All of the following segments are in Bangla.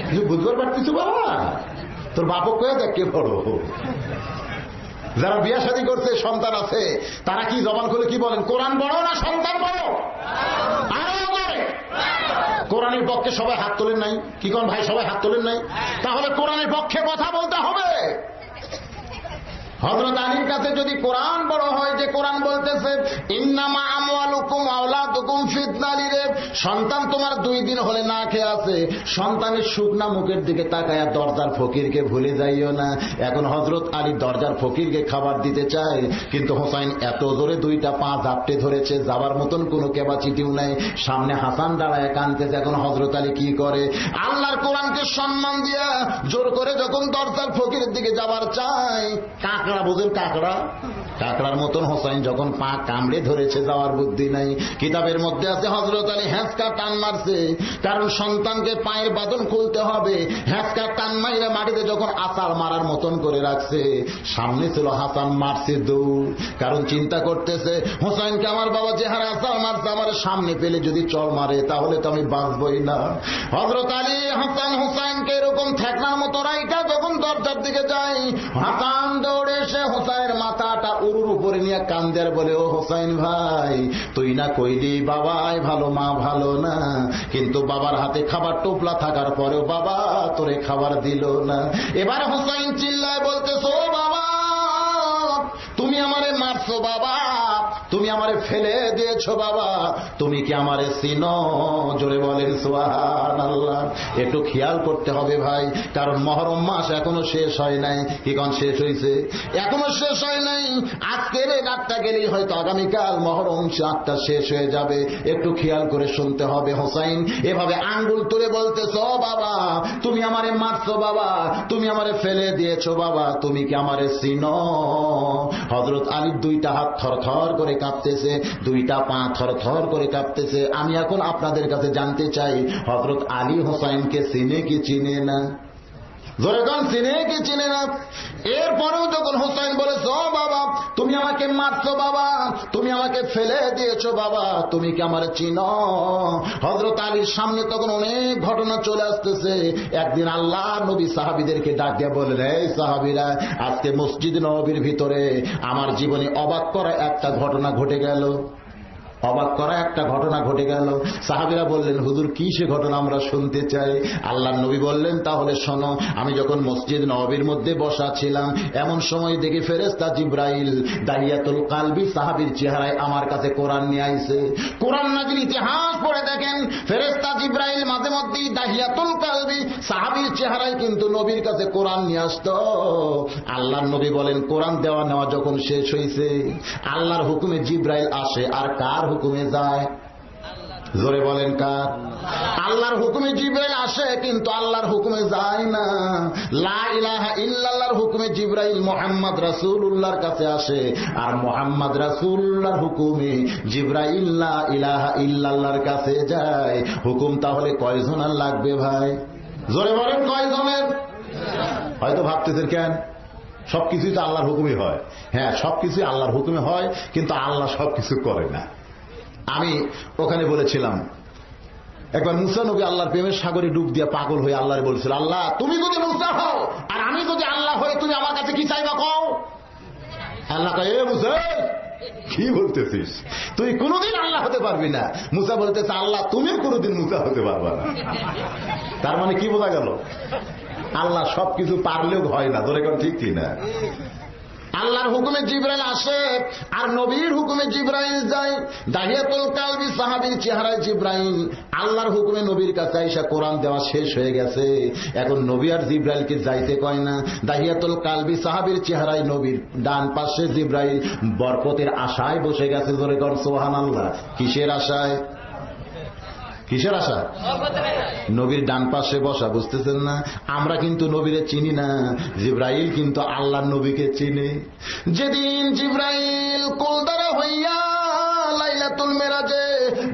কিছু বুঝবার পারতিস বাবা? তোর বাপক কয়ে দেখ কে বড়। যারা বিয়া শাদী করছে, সন্তান আছে, তারা কি জবান খুলে কি বলেন? কোরআন বড় না সন্তান বড়? কোরআনের পক্ষে সবাই হাত তোলেন নাই? কি কোন ভাই, সবাই হাত তোলেন নাই? তাহলে কোরআনের পক্ষে কথা বলতে হবে। হযরত আলীর কাছে যদি কোরআন বড় হয়, যে কোরআন বলতেছে ইন্নামা আমওয়ালুকুম আওলাদুকুম ফিতনা, সন্তান তোমার 2 দিন হলে না খেয়ে আছে, সন্তানের শুকনা মুখের দিকে তাকায়া দরজার ফকিরকে ভুলে যাইও না। এখন হযরত আলী দরজার ফকিরকে খাবার দিতে চায়, কিন্তু হোসাইন এত জোরে 2টা পা ঝাপটে ধরেছে, যাবার মতন কোনো ক্যাপাসিটিও নাই। সামনে হাসান দাঁড়ায় কাঁদতেছে। এখন হযরত আলী কি করে? আল্লাহর কোরআনকে সম্মান দিয়া জোর করে যখন দরজার ফকিরের দিকে যাবার চায়, কাকড়া বোঝেন, কাকড়ার মতন হোসাইন যখন পা কামড়ে ধরেছে, যাওয়ার বুদ্ধি নাই। কিতাবের মধ্যে আছে হযরত আলী হ্যাঁচকা টান মারছে, কারণ সন্তানকে পায়ের বাঁধন খুলতে হবে। হ্যাঁচকা টান মাইরা মাটিতে যখন আছাড় মারার মতন করে রাখছে, সামনে ছিল হাসান, মারছে দৌড়, কারণ চিন্তা করতেছে হোসাইনকে আমার বাবা যে হারে আছাড় মারছে, আমার সামনে পেলে যদি চল মারে তাহলে তো আমি বাঁচবই না। হযরত আলী হাসান হোসাইনকে এরকম ঠেকনার মতো রাইটা যখন দরজার দিকে যায়, হাসান দৌড়ে এসে হোসাইনের মাথাটা উরুর উপরে নিয়ে কান্দে আর বলে, ও হোসাইন ভাই, তুই না কইলি বাবাই ভালো মা ভালো না, কিন্তু বাবার হাতে খাবার টোপলা থাকার পরেও বাবা তোরে খাবার দিল না। এবার হোসাইন চিল্লায় বলতেছো, বাবা তুমি আমারে মারছো, বাবা তুমি আমারে ফেলে দিয়েছো, বাবা তুমি কি আমারে চিনো? জোরে বলেন সুবহানাল্লাহ। একটু খেয়াল করতে হবে ভাই, কারণ মহরম মাস এখনো শেষ হয় নাই। কি কোন শেষ হয়েছে? এখনো শেষ হয় নাই। আজকের রাতটা গেলেই হয়তো আগামীকাল মহরম রাতটা শেষ হয়ে যাবে। একটু খেয়াল করে শুনতে হবে। হোসাইন এভাবে আঙ্গুল তুলে বলতেছো, বাবা তুমি আমারে মারছো, বাবা তুমি আমারে ফেলে দিয়েছো, বাবা তুমি কি আমারে চিনো? হযরত আলীর 2টা হাত থরথর করে কাঁপতেছে, 2টা পা থরথর করে কাঁপতেছে। আমি এখন আপনাদের কাছে জানতে চাই, হযরত আলী হোসাইনকে চিনে কি চিনে না? জোরে গান, চিনে কি চিনে না? এরপরেও যখন হোসাইন বলেছ, বাবা তুমি আমাকে মারছো, বাবা তুমি আমাকে ফেলে দিয়েছো, বাবা তুমি কি আমার চিনো? হযরত আলীর সামনে তখন অনেক ঘটনা চলে আসতেছে। একদিন আল্লাহ নবী সাহাবীদেরকে ডাক দিয়ে বললেন, এই সাহাবীরা, আজকে মসজিদ নববীর ভিতরে আমার জীবনে অবাক করা একটা ঘটনা ঘটে গেল। অবাক করা একটা ঘটনা ঘটে গেল। সাহাবীরা বললেন, হুজুর কি সে ঘটনা, আমরা শুনতে চাই। আল্লাহর নবী বললেন, তাহলে শোনো। আমি যখন মসজিদ নববীর মধ্যে বসা ছিলাম, এমন সময় দেখি ফেরেশতা জিবরাইল দাহিয়াতুল কালবি সাহাবীর চেহারায় আমার কাছে কোরআন নিয়ে আইছে। কোরআন নাযিল ইতিহাস পড়ে দেখেন, ফেরেশতা জিবরাইল মাঝে মধ্যেই দাহিয়াতুল কালবি সাহাবীর চেহারায় কিন্তু নবীর কাছে কোরআন নিয়ে আসতো। আল্লাহর নবী বলেন, কোরআন দেওয়া নেওয়া যখন শেষ হয়েছে, আল্লাহর হুকুমে জিবরাইল আসে, আর কার হুকুমে যায়? জোরে বলেন কার? আল্লাহর হুকুমে জিবরাইল আসে, কিন্তু আল্লাহর হুকুমে যায় না। লা ইলাহা ইল্লাল্লাহর হুকুমে জিবরাইল মুহাম্মদ রাসূলুল্লাহর কাছে আসে, আর মুহাম্মদ রাসূলুল্লাহর হুকুমে জিবরাইল লা ইলাহা ইল্লাল্লাহর কাছে যায়। হুকুম তাহলে কয়জনের লাগবে ভাই? জোরে বলেন কয়জনের? হয়তো ভাবতেছেন কেন, সবকিছুই তো আল্লাহর হুকুমে হয়। হ্যাঁ, সবকিছুই আল্লাহর হুকুমে হয়, কিন্তু আল্লাহ সবকিছু করে না। আমি ওখানে বলেছিলাম, একবার মুসা নবী আল্লাহর প্রেমের সাগরে ডুব দিয়ে পাগল হয়ে আল্লাহরে বলছিল, আল্লাহ তুমি যদি মুসা হও আর আমি যদি আল্লাহ হই, তুমি আমার কাছে কি চাইবা কও? আল্লাহ কয়, এ মুসা কি বলতেছিস, তুই কোনোদিন আল্লাহ হতে পারবি না। মুসা বলতেছে, আল্লাহ তুমিও কোনোদিন মুসা হতে পারবা না। তার মানে কি বোঝা গেল? আল্লাহ সবকিছু পারলেও হয় না। ধরে ঠিক কিনা? আল্লাহর হুকুমে জিবরাইল আসে, আর নবীর হুকুমে জিবরাইল যায়। দাহিয়াতুল কালবি সাহাবীর চেহারায় জিবরাইল আল্লাহর হুকুমে নবীর কাছে আইসা কোরআন দেওয়া শেষ হয়ে গেছে। এখন নবী আর জিবরাইলকে যাইতে কয় না। দাহিয়াতুল কালবি সাহাবীর চেহারায় নবীর ডান পাশে জিবরাইল বরকতের আশায় বসে গেছে। জোরে কর সুবহানাল্লাহ। কিসের আশায়? কিসের আশা? নবীর ডান পাশে বসা। বুঝতেছেন না? আমরা কিন্তু নবীরে চিনি না, জিবরাইল কিন্তু আল্লাহর নবীকে চিনে। যেদিন জিবরাইল কোলদারা হইয়া লাইলাতুল মেরাজে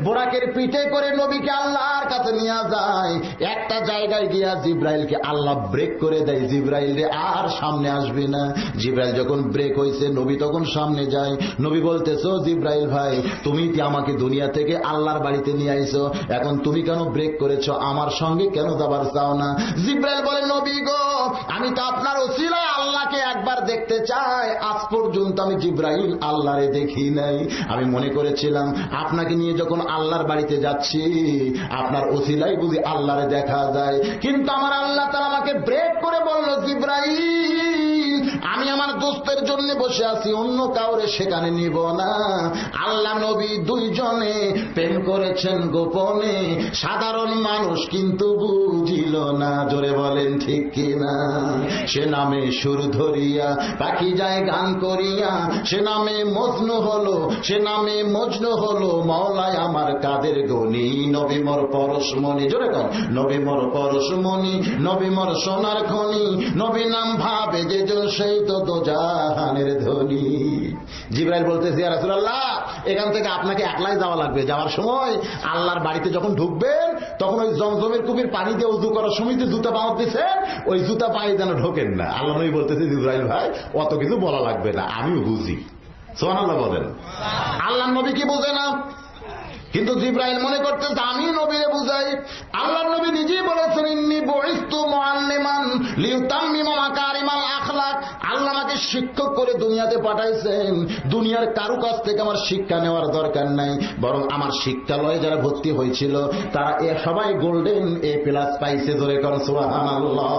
বোরাকের পিঠে করে নবীকে আল্লাহর কাছে নিয়ে যায়। একটা জায়গায় গিয়া জিব্রাইলকে আল্লাহ ব্রেক করে দেয়, জিব্রাইল রে আর সামনে আসবে না। জিব্রাইল যখন ব্রেক হয়েছে নবী তখন সামনে যায়। নবী বলতেছো, জিব্রাইল ভাই তুমি কি আমাকে দুনিয়া থেকে আল্লাহর বাড়িতে নিয়ে আইছো, এখন তুমি কেন ব্রেক করেছো, আমার সঙ্গে কেন যাবার চাও না? জিব্রাইল বলে, নবী গো আমি তো আপনার ওসিলায় আল্লাহকে একবার দেখতে চাই, আজ পর্যন্ত আমি জিব্রাইল আল্লাহরে দেখি নাই। আমি মনে করেছিলাম আপনাকে নিয়ে যখন আল্লাহর বাড়িতে যাচ্ছি আপনার ওসিলাই বুঝি আল্লাহরে দেখা যায়, কিন্তু আমার আল্লাহ তাআলা আমাকে ব্রেক করে বলল, জিব্রাইল আমি আমার দোস্তের জন্য বসে আছি, অন্য কাউরে সেখানে নিব না। আল্লাহ নবী দুইজনে প্রেম করেছেন গোপনে, সাধারণ মানুষ কিন্তু বুঝিল না। জোরে বলেন ঠিক কিনা? সে নামে সুর ধরিয়া পাখি যায় গান করিয়া, সে নামে মজনু হলো, সে নামে মজনু হলো, মওলায় আমার কাদের গনি, নবী মোর পরশমণি। জোরে কর, নবী মোর পরশমণি, নবী মোর সোনার খনি, নবী নাম ভাবে যে জন সেই তো দোজাহানের ধ্বনি। জিবরাইল বলতেছে, ইয়া রাসূলুল্লাহ এখান থেকে আপনাকে একলাই যাওয়া লাগবে। যাওয়ার সময় আল্লাহর বাড়িতে যখন ঢুকবেন তখন ওই জমজমের কূপের পানি দিয়ে উযু করার সময় যে জুতা পাওয়া দিচ্ছেন ওই জুতা পায়ে যেন ঢোকেন না। আল্লাহ নবী বলতেছে, জিবরাইল ভাই অত কিছু বলা লাগবে না, আমিও বুঝি। সুবহানাল্লাহ বলেন। আল্লাহ নবী কি বুঝে না? কিন্তু জিবরাইল মনে করতেছে আমি নবীরে বুঝাই। আল্লাহর নবী নিজেই বলেছেন, ইন্নী বুইসতু মুআল্লিমান লিউতাম্মিমা মাকারিমাল আখলাক। আল্লাহ আমাকে শিক্ষক করে দুনিয়াতে পাঠাইছেন, দুনিয়ার কারো কাছ থেকে আমার শিক্ষা নেওয়ার দরকার নাই, বরং আমার শিক্ষালয়ে যারা ভর্তি হয়েছিল তারা সবাই গোল্ডেন A+ পাইছে। ধরে কর সুবহানাল্লাহ।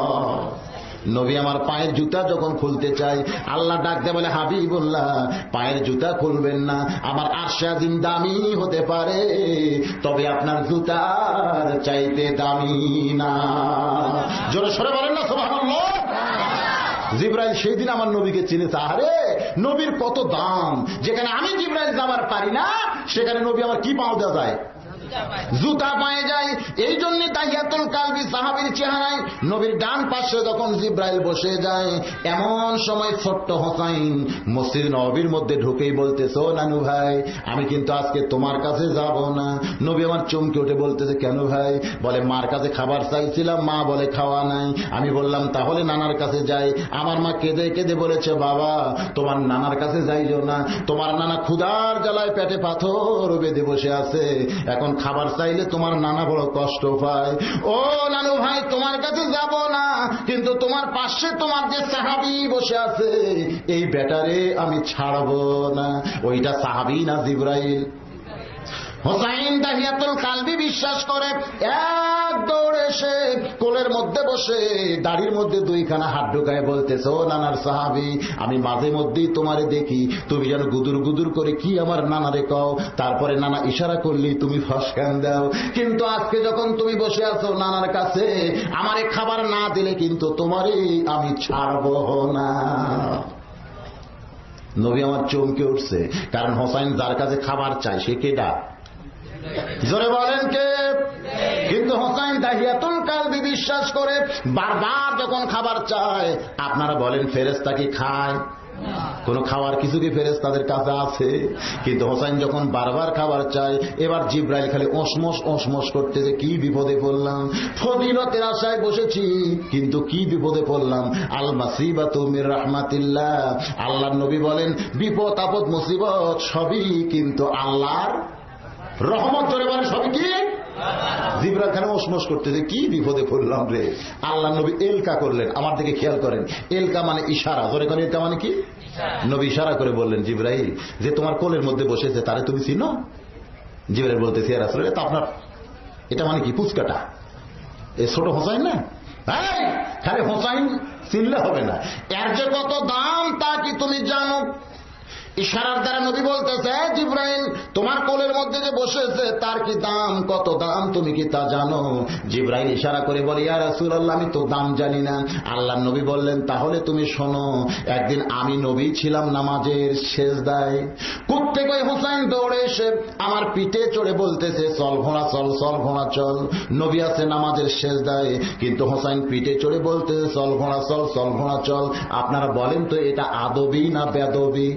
নবী আমার পায়ের জুতা যখন খুলতে চাই আল্লাহ ডাক দেয় বলে, হাবিবুল্লাহ পায়ের জুতা খুলবেন না, আমার আরশে আজিম দামি হতে পারে তবে আপনার জুতার চাইতে দামি না। জোরে সরে বলেন না সুবহানাল্লাহ। জিবরাইল সেই দিন আমার নবীকে চিনেছে। আরে নবীর কত দাম, যেখানে আমি জিবরাইল যাবার পারি না সেখানে নবী আমার কি পাওয়া দেওয়া যায়, জুতা পায়ে যায়। এই জন্য তাহিয়াতুল কালবি সাহাবীর চেহারায় নবীর ডান পাশে যখন জিবরাইল বসে যায় এমন সময় ছোট্ট হোসাইন মসজিদ নববীর মধ্যে ঢুকেই বলতেছে, ও নানু ভাই আমি কিন্তু আজকে তোমার কাছে যাব না। নবী আমার চমকে উঠে বলতেছে, কেন ভাই? বলে, মার কাছে খাবার চাইছিলাম, মা বলে খাওয়া নাই। আমি বললাম তাহলে নানার কাছে যাই। আমার মা কেঁদে কেঁদে বলেছে, বাবা তোমার নানার কাছে যাইও না, তোমার নানা ক্ষুধার জ্বালায় পেটে পাথর বেঁধে বসে আছে, এখন খাবার চাইলে তোমার নানা বড় কষ্ট পায়। ও নানু ভাই তোমার কাছে যাব না, কিন্তু তোমার পাশে তোমার যে সাহাবী বসে আছে এই বেটারে আমি ছাড়বো না। ওইটা সাহাবী না জিবরাইল? হোসাইন তাহিয়াতুল কালবি বিশ্বাস করে এক দৌড়ে এসে কোলের মধ্যে বসে দাড়ির মধ্যে দুইখানা হাত ঢুকায় বলতেছে, ও নানার সাহাবী আমি মাঝে মধ্যেই তোমারে দেখি, তুমি যেন গুদুর গুদুর করে কি আমার নানারে কও, তারপরে নানা ইশারা করলেই তুমি ফসকান দাও, কিন্তু আজকে যখন তুমি বসে আছো নানার কাছে আমারে খাবার না দিলে কিন্তু তোমারে আমি ছাড়বো না। নবী আমার চমকে উঠছে, কারণ হোসাইন যার কাছে খাবার চায় সে কেডা? জোরে বলেন কে? কিন্তু হোসাইন তাহিয়াতুল কালবি বিশ্বাস করে বারবার যখন খাবার চায়, আপনারা বলেন ফেরেশতা কি খায়? কোন খাওয়ার কিছু কি ফেরেশতাদের কাছে আছে? কিন্তু হোসাইন যখন বারবার খাবার চায় এবার জিবরাইল খালি ওসমস ওসমস করতে যে কি বিপদে পড়লাম, ফজিলতের আশায় বসেছি কিন্তু কি বিপদে পড়লাম। আল মাসিবাতু মির রাহমাতিল্লাহ। আল্লাহর নবী বলেন বিপদ আপদ মুসিবত সবই কিন্তু আল্লাহর রহমত। ধরে বলেন সবই কি? জিবরাইল খানে ওসমস করতে যে কি বিপদে পড়লাম রে। আল্লাহ নবী এলকা করলেন, আমার দিকে খেয়াল করেন, এলকা মানে ইশারা। ধরে করেন এলকা মানে কি? নবী ইশারা করে বললেন, জিবরাইল যে তোমার কোলের মধ্যে বসেছে তারে তুমি চিনো? জিবরাইল বলতেছে, ইয়া রাসূলুল্লাহ তা আপনার এটা মানে কি পুচকাটা? এ ছোট হোসাইন না? খালি হোসাইন চিনলে হবে না, এর যে কত দাম তা কি তুমি জানো? ইশারার দ্বারা নবী বলতেছে, জিবরাইল তোমার কোলের মধ্যে যে বসেছে তার কি দাম, কত দাম তুমি কি তা জানো? জিবরাইল ইশারা করে বলে, ইয়া রাসূলুল্লাহ আমি তো দাম জানি না। আল্লাহর নবী বললেন, তাহলে তুমি শোনো, একদিন আমি নবী ছিলাম নামাজের সেজদায়, প্রত্যেক ওই হোসাইন দৌড়ে এসে আমার পিঠে চড়ে বলতেছে, চল ঘোড়া চল, চল ঘোড়া চল। নবী আছে নামাজের সেজদায় কিন্তু হোসাইন পিঠে চড়ে বলতেছে, চল ঘোড়া চল, চল ঘোড়া চল। আপনারা বলেন তো এটা আদবি না বেদবি?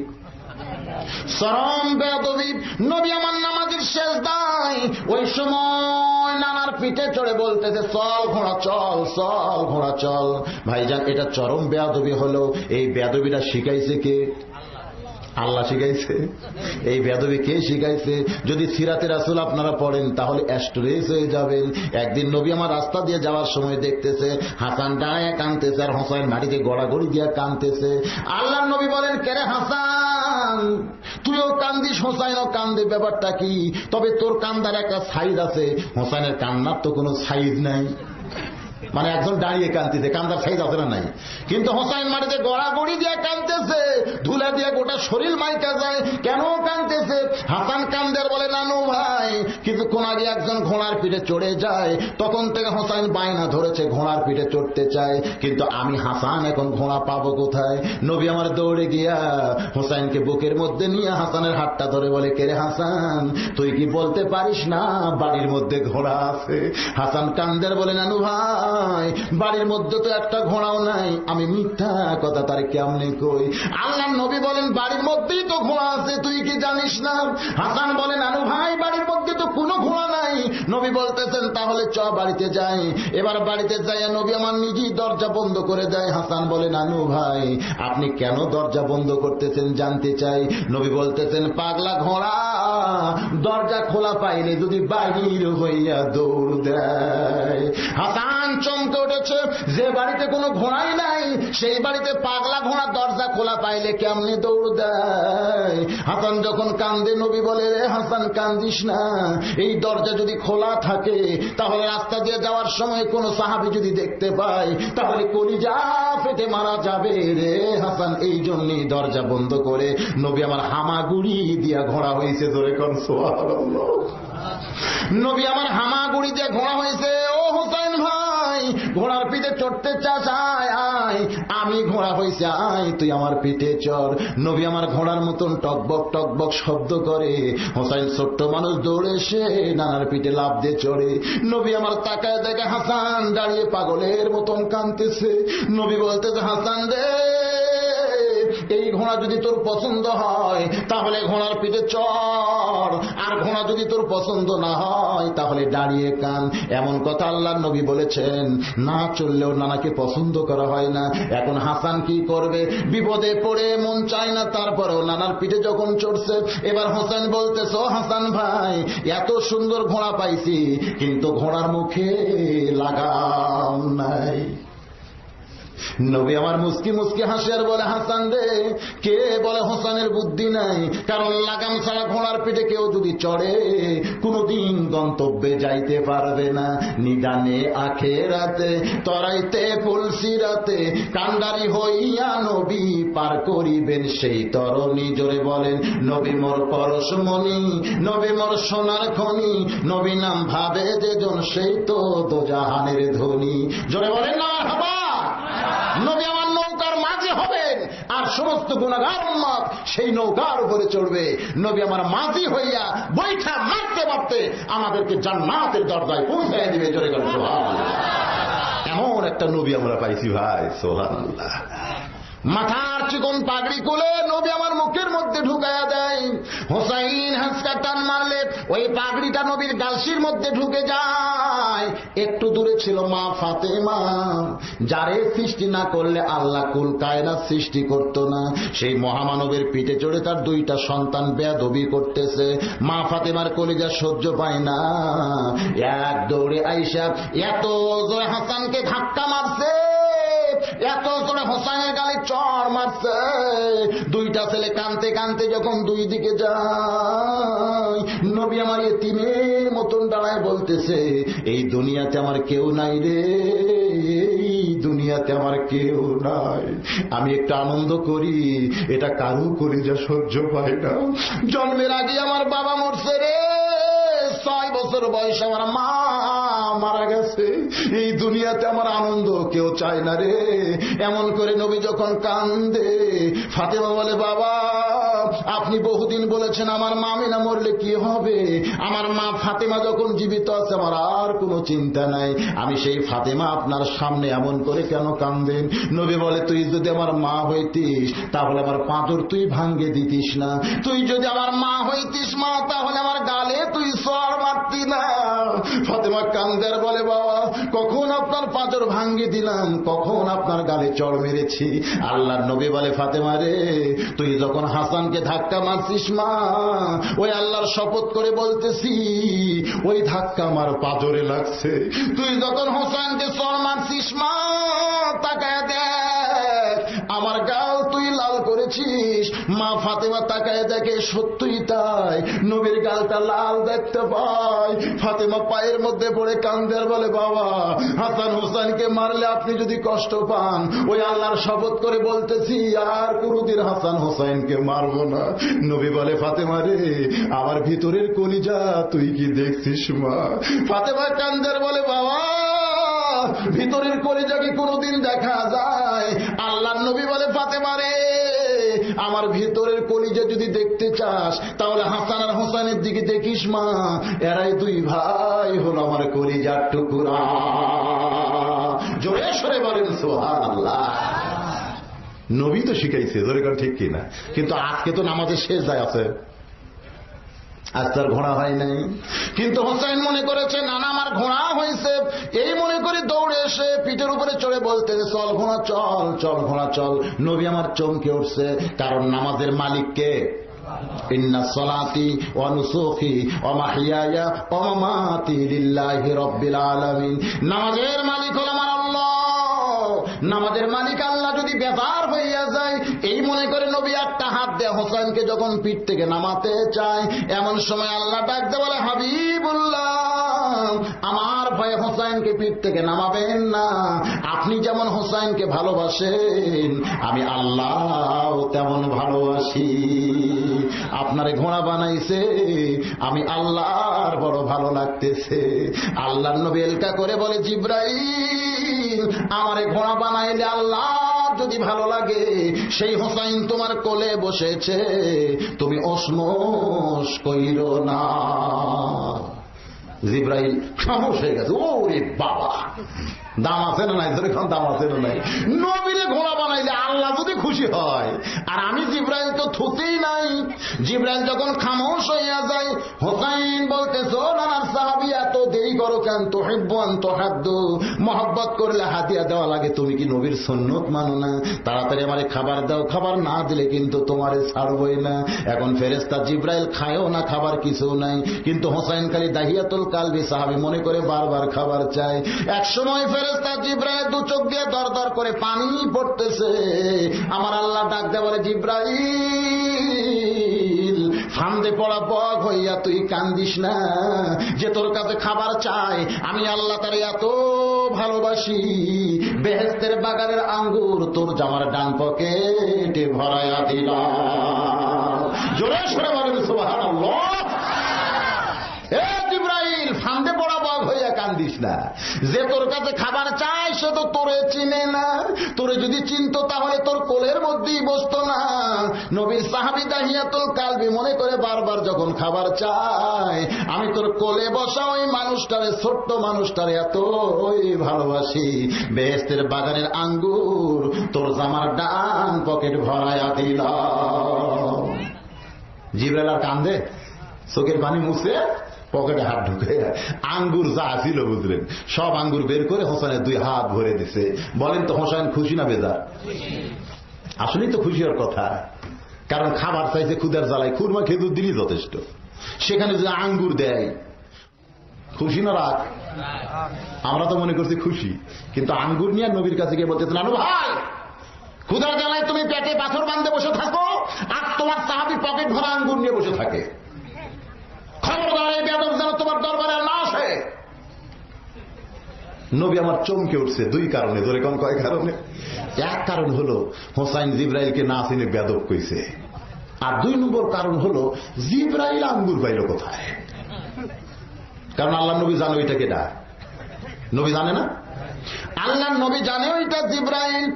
চরম বেয়াদবি। নবী আমার নামাজের সেজদায় ওই সময় নানার পিঠে চড়ে বলতেছে, চল ঘোড়া চল, চল ঘোড়া চল। ভাইজান, এটা চরম বেয়াদবি হলো। এই বেয়াদবিটা শিখাইছে কে? আল্লাহ শিখাইছে। এই বেয়াদবি কে শিখাইছে? যদি সিরাতে রাসূল আপনারা পড়েন তাহলে অ্যাস্ট্রেস হয়ে যাবেন। একদিন নবী আমার রাস্তা দিয়ে যাওয়ার সময় দেখতেছে হাসান দাঁড়ায় কাঁদতেছে আর হোসাইন মাটিতে গড়াগড়ি দিয়ে কাঁদতেছে। আল্লাহর নবী বলেন, কেরে হাসান, তুইও কান্দিস, হোসাইনও কান্দে, ব্যাপারটা কি? তবে তোর কান্দার একটা সাইজ আছে, হোসাইনের কান্নার তো কোনো সাইজ নাই। মানে একজন দাঁড়িয়ে কাঁদতেছে, কান্দার সাইজ আছে না নাই? কিন্তু হোসাইন মাটিতে গড়াগড়ি দিয়ে কাঁদতেছে, ধুলা দিয়ে গোটা শরীর মাইকা যায়। কেন কাঁদতেছে? হাসান কান্দের বলে, নানু ভাই, কিছুক্ষণ আগে একজন ঘোড়ার পিঠে চড়ে যায়, তখন থেকে হোসাইন বায়না ধরেছে ঘোড়ার পিঠে চড়তে চায়, কিন্তু আমি হাসান এখন ঘোড়া পাবো কোথায়? নবী আমার দৌড়ে গিয়া হোসাইনকে বুকের মধ্যে নিয়ে হাসানের হাতটা ধরে বলে, কেরে হাসান, তুই কি বলতে পারিস না বাড়ির মধ্যে ঘোড়া আছে? হাসান কান্দের বলে, নানু ভাই, বাড়ির মধ্যে তো একটা ঘোড়াও নাই, আমি মিথ্যা কথা তার কেমনে কই? আল্লাহর নবী বলেন, বাড়ির মধ্যেই তো ঘোড়া আছে, তুই কি জানিস না? হাসান বলে, নানু ভাই, বাড়ির মধ্যে তো কোনো ঘোড়া নাই। নবী বলতেছেন, তাহলে চ বাড়িতে যাই। এবার বাড়িতে যাইয়া নবী আমার নিজেই দরজা বন্ধ করে দেয়। হাসান বলে, নানু ভাই, আপনি কেন দরজা বন্ধ করতেছেন জানতে চাই। নবী বলতেছেন, পাগলা ঘোড়া দরজা খোলা পাইলে যদি বাহির হইয়া দৌড় দেয়। হাসান চমকে উঠেছে, যে বাড়িতে কোনো ঘোড়াই নাই সেই বাড়িতে পাগলা ঘোড়া দরজা খোলা পাইলে কেমনে দৌড় দেয়? হাসান যখন কান্দে, নবী বলে, রে হাসান, কান্দিস না, এই দরজা যদি খোলা থাকে তাহলে রাস্তা দিয়ে যাওয়ার সময় কোনো সাহাবী যদি দেখতে পায় তাহলে কলিজা ফেটে মারা যাবে রে হাসান। এই জন্যই দরজা বন্ধ করে নবী আমার হামাগুড়ি দিয়া ঘোড়া হয়েছে। ধরে কোন সুবহানাল্লাহ। নবী আমার হামাগুড়ি দিয়ে ঘোড়া হয়েছে। ও হোসাইন ভাই, ঘোড়ার পিঠে চড়তে চাস? আয় আয়, আমি ঘোড়া হয়েছে, আয় তুই আমার পিঠে চড়। নবী আমার ঘোড়ার মতন টকবক টকবক শব্দ করে। হোসাইন ছোট্ট মানুষ দৌড়ে এসে নানার পিঠে লাফ দিয়ে চড়ে। নবী আমার তাকায় দেখে হাসান দাঁড়িয়ে পাগলের মতন কাঁদতেছে। নবী বলতেছে, হাসান রে, এই ঘোড়া যদি তোর পছন্দ হয় তাহলে ঘোড়ার পিঠে চড়, আর ঘোড়া যদি তোর পছন্দ না হয় তাহলে দাঁড়িয়ে কান। এমন কথা আল্লাহর নবী বলেছেন। না চললেও নানাকে পছন্দ করা হয় না। এখন হাসান কি করবে? বিপদে পড়ে মন চায় না, তারপরেও নানার পিঠে যখন চড়ছে। এবার হোসেন বলতেছ, হাসান ভাই, এত সুন্দর ঘোড়া পাইছি কিন্তু ঘোড়ার মুখে লাগাম নাই। নবী আমার মুস্কি মুস্কি হাসি আর বলে, হাসান রে, কে বলে হোসেনের বুদ্ধি নাই? কারণ লাগাম ছাড়া ঘোড়ার পিঠে কেউ যদি চড়ে কোনদিন গন্তব্যে যাইতে পারবে না। নিদানে আখেরাতে তরাইতে ফুলসিরাতে কান্ডারি হইয়া নবী পার করিবেন সেই তরণী। জোরে বলেন, নবী মোর পরশমণি, নবী মোর সোনার খনি, নবী নাম ভাবে যেজন সেই তো দোজাহানের ধনী। জোরে বলেন না হাবা। নবী আমার নৌকার মাঝে হবেন আর সমস্ত গুনাহগার উম্মত সেই নৌকার উপরে চড়বে। নবী আমার মাঝি হইয়া বৈঠা মারতে মারতে আমাদেরকে জান্নাতের দরজায় পৌঁছায় দিবে। জোরে বলেন সুবহানাল্লাহ। এমন একটা নবী আমরা পাইছি ভাই, সুবহানাল্লাহ। মাথার চিকন পাগড়ি খুলে নবী আমার মুখের মধ্যে ঢুকায়া দেয়। হোসাইন হাসকা টান মারলে ওই পাগড়িটা নবীর গালসির মধ্যে ঢুকে যায়। একটু দূরে ছিল মা ফাতেমা, যারে সৃষ্টি না করলে আল্লাহ কুল কায়নাত সৃষ্টি করত না। সেই মহামানবের পিঠে চড়ে তার দুইটা সন্তান বেয়াদবি করতেছে। মা ফাতেমার কলিজা সহ্য পায় না, এক দৌড়ে আইসা এত জোরে হাসানকে ধাক্কা মারছে, এত জোরে হোসাইনের গালে চড় মারছে। দুইটা ছেলে কানতে কানতে যখন দুই দিকে যায়, নবী আমার এতিমের মতন দাঁড়ায় বলতেছে, এই দুনিয়াতে আমার কেউ নাই রে, এই দুনিয়াতে আমার কেউ নাই। আমি একটু আনন্দ করি, এটা কারো কলিজা সহ্য পায় না। জন্মের আগে আমার বাবা মরছে রে, 6 বছর বয়সে আমার মা মারা গেছে। এই দুনিয়াতে আমার আনন্দ কেউ চায় না রে। এমন করে নবী যখন কান্দে, ফাতেমা বলে, বাবা আপনি বহুদিন বলেছেন আমার মা আমিনা মরলে কি হবে, আমার মা ফাতেমা যখন জীবিত আছে আমার আর কোনো চিন্তা নাই, আমি সেই ফাতেমা আপনার সামনে এমন করে কেন কান্দেন? নবী বলে, তুই যদি আমার মা হইতিস তাহলে আমার পাঁজর তুই ভাঙ্গে দিতিস না, তুই যদি আমার মা হইতিস মা তাহলে আমার গালে তুই সর মারতি না। ফাতেমা কান্দের বলে, বাবা কখন আপনার পাঁজর ভাঙ্গে দিলাম, কখন আপনার গালে চড় মেরেছি? আল্লাহর নবী বলে, ফাতেমা রে, তুই যখন হাসানকে ধাক্কা মারছিস মা, ওই আল্লাহর শপথ করে বলতেছি ওই ধাক্কা আমার পাঁজরে লাগছে। তুই যখন হোসেনকে চড় মারছিস মা, তাকায় দেখ আমার গাল তুই লাল করেছিস। মা ফাতেমা তাকায় দেখে সত্যই তাই, নবীর গালটা লাল দেখতে পায়। ফাতেমা পায়ের মধ্যে পড়ে কান্দের বলে, বাবা হাসান হোসেনকে মারলে আপনি যদি কষ্ট পান, ওই আল্লাহর শপথ করে বলতেছি আর কোনদিন হাসান হোসেনকে মারবো না। নবী বলে, ফাতেমা রে, আমার ভিতরের কলিজা তুই কি দেখছিস মা? ফাতেমা কান্দের বলে, বাবা ভিতরের কলিজা কি কোনদিন দেখা যায়? আল্লাহর নবী বলে, ফাতেমা রে, আমার ভিতরের কলিজা যদি দেখতে চাস তাহলে হাসান আর হোসেনের দিকে দেখিস মা, এরাই দুই ভাই হলো আমার কলিজার টুকরা। জোরে সরে বলেন সুবহানাল্লাহ। নবী তো শিখাইছে, জোরে কর ঠিক কিনা? কিন্তু আজকে তো নামাজের শেষ যায় আছে, আজ তার ঘোড়া হয় নাই। কিন্তু হোসেন মনে করেছে না না আমার ঘোড়া হয়েছে, এই মনে করে দৌড়ে এসে পিঠের উপরে চড়ে বলতে, চল ঘোড়া চল, চল ঘোড়া চল। নবী আমার চমকে উঠছে, কারণ নামাজের মালিক কে? ইন্না সলাতি ওয়া নুসুকি ওয়া মাহইয়ায়া ওয়া মামাতি লিল্লাহি রাব্বিল আলামিন। নামাজের মালিক হলো আমার আল্লাহ। নামাজের মালিক আল্লাহ যদি বেজার হইয়া যায়, এই মনে করে নবী একটা হাত দেয় হোসেনকে যখন পিঠ থেকে নামাতে চায়, এমন সময় আল্লাহ ডাকতে বলে, হাবিবুল্লাহ আমার ভয়ে হোসেনকে পিঠ থেকে নামাবেন না। আপনি যেমন হোসেনকে ভালোবাসেন আমি আল্লাহ তেমন ভালোবাসি। আপনারে ঘোড়া বানাইছে আমি আল্লাহর বড় ভালো লাগতেছে। আল্লাহর নবী এলকা করে বলে, জিব্রাইল আমারে ঘোড়া বানাইলে আল্লাহ যদি ভালো লাগে, সেই হোসাইন তোমার কোলে বসেছে, তুমি ওসমোস কইরো না। জিব্রাইল খামোশ হয়ে গেছে। ওরে বাবা, দাম আছে না নাই? ধরে দাম আছে না নাই? নবীরে ঘোড়া বানাইলে আল্লাহ যদি খুশি হয়, আর আমি জিব্রাইল তো থুতেই নাই। জিব্রাইল যখন খামোশ হইয়া যায়, হোসাইন বলতেছো নানার সাহাবী এত দেরি করো কেন? তুহিব্বুন তুহাদ্দু, মহব্বত করলে হাদিয়া দেওয়া লাগে, তুমি কি নবীর সুন্নত মানো না? তাড়াতাড়ি আমারে খাবার দাও, খাবার না দিলে কিন্তু তোমারে ছাড়বই না। এখন ফেরেশতা জিব্রাইল খায়ও না, খাবার কিছু নাই, কিন্তু হোসাইন খালি দাহিয়াতুল কালবি সাহাবী মনে করে বারবার খাবার চায়। এক সময় ফেরেশতা জিব্রাইল দু চোখ দিয়ে দর দর করে পানি পড়তেছে। আমার আল্লাহ ডাক দেয়া বলে, জিব্রাইল ফান্দে পড়া বক হইয়া তুই কান্দিস না, যে তোর কাছে খাবার চায় আমি আল্লাহ তারে এত ভালোবাসি, বেহেশতের বাগানের আঙ্গুর তোর জামার ডান পকেটে ভরাইয়া দিলাম। জোরে সরে বলেন সুবহানাল্লাহ। জিব্রাইল ফান্দে পড়া বক হইয়া কান্দিস না, যে তোর কাছে খাবার চায় সে তো তোরে চিনে না, তোরে যদি চিনতো তাহলে তোর কোলের মধ্যেই বসতো না। নবীর সাহাবী দাহিয়াতুল কালবি মনে করে বারবার যখন খাবার চায় আমি তোর কোলে বসা ওই মানুষটারে, ছোট্ট মানুষটারে এত ভালোবাসি, বেহেশতের বাগানের আঙ্গুর তোর জামার ডান পকেট ভরাইয়া দিলাম। জিব্রাইল আর কান্দে, চোখের পানি মুছে পকেটে হাত ঢুকে আঙ্গুর যা ছিল বুঝলেন সব আঙ্গুর বের করে হোসেনের দুই হাত ভরে দিছে। বলেন তো হোসেন খুশি না বেজার? আসলেই তো খুশি হওয়ার কথা, কারণ খাবার চাইছে ক্ষুধার জ্বালায়, খুরমা খেজুর দিলেই যথেষ্ট, সেখানে যদি আঙ্গুর দেয় খুশি না রাগ? আমরা তো মনে করছি খুশি, কিন্তু আঙ্গুর নিয়ে নবীর কাছে গিয়ে বলতেছে, নানু ভাই ক্ষুধার জ্বালায় তুমি পেটে পাথর বাঁধতে বসে থাকো আর তোমার সাহাবী পকেট ভরা আঙ্গুর নিয়ে বসে থাকে, খবরদার এই বেয়াদব যেন তোমার দরবারে না আসে। নবী আমার চমকে উঠছে দুই কারণে। ধরে কোন কয় কারণে? এক কারণ হলো হোসাইন জিব্রাইলকে না চিনে বেয়াদব কইছে, আর দুই নম্বর কারণ হলো জিব্রাইল আঙ্গুর পাইল কোথায়? কারণ আল্লাহ নবী জানে ওইটা কেডা? নবী জানে না? আল্লাহ নবী জানে ওইটা জিব্রাইল।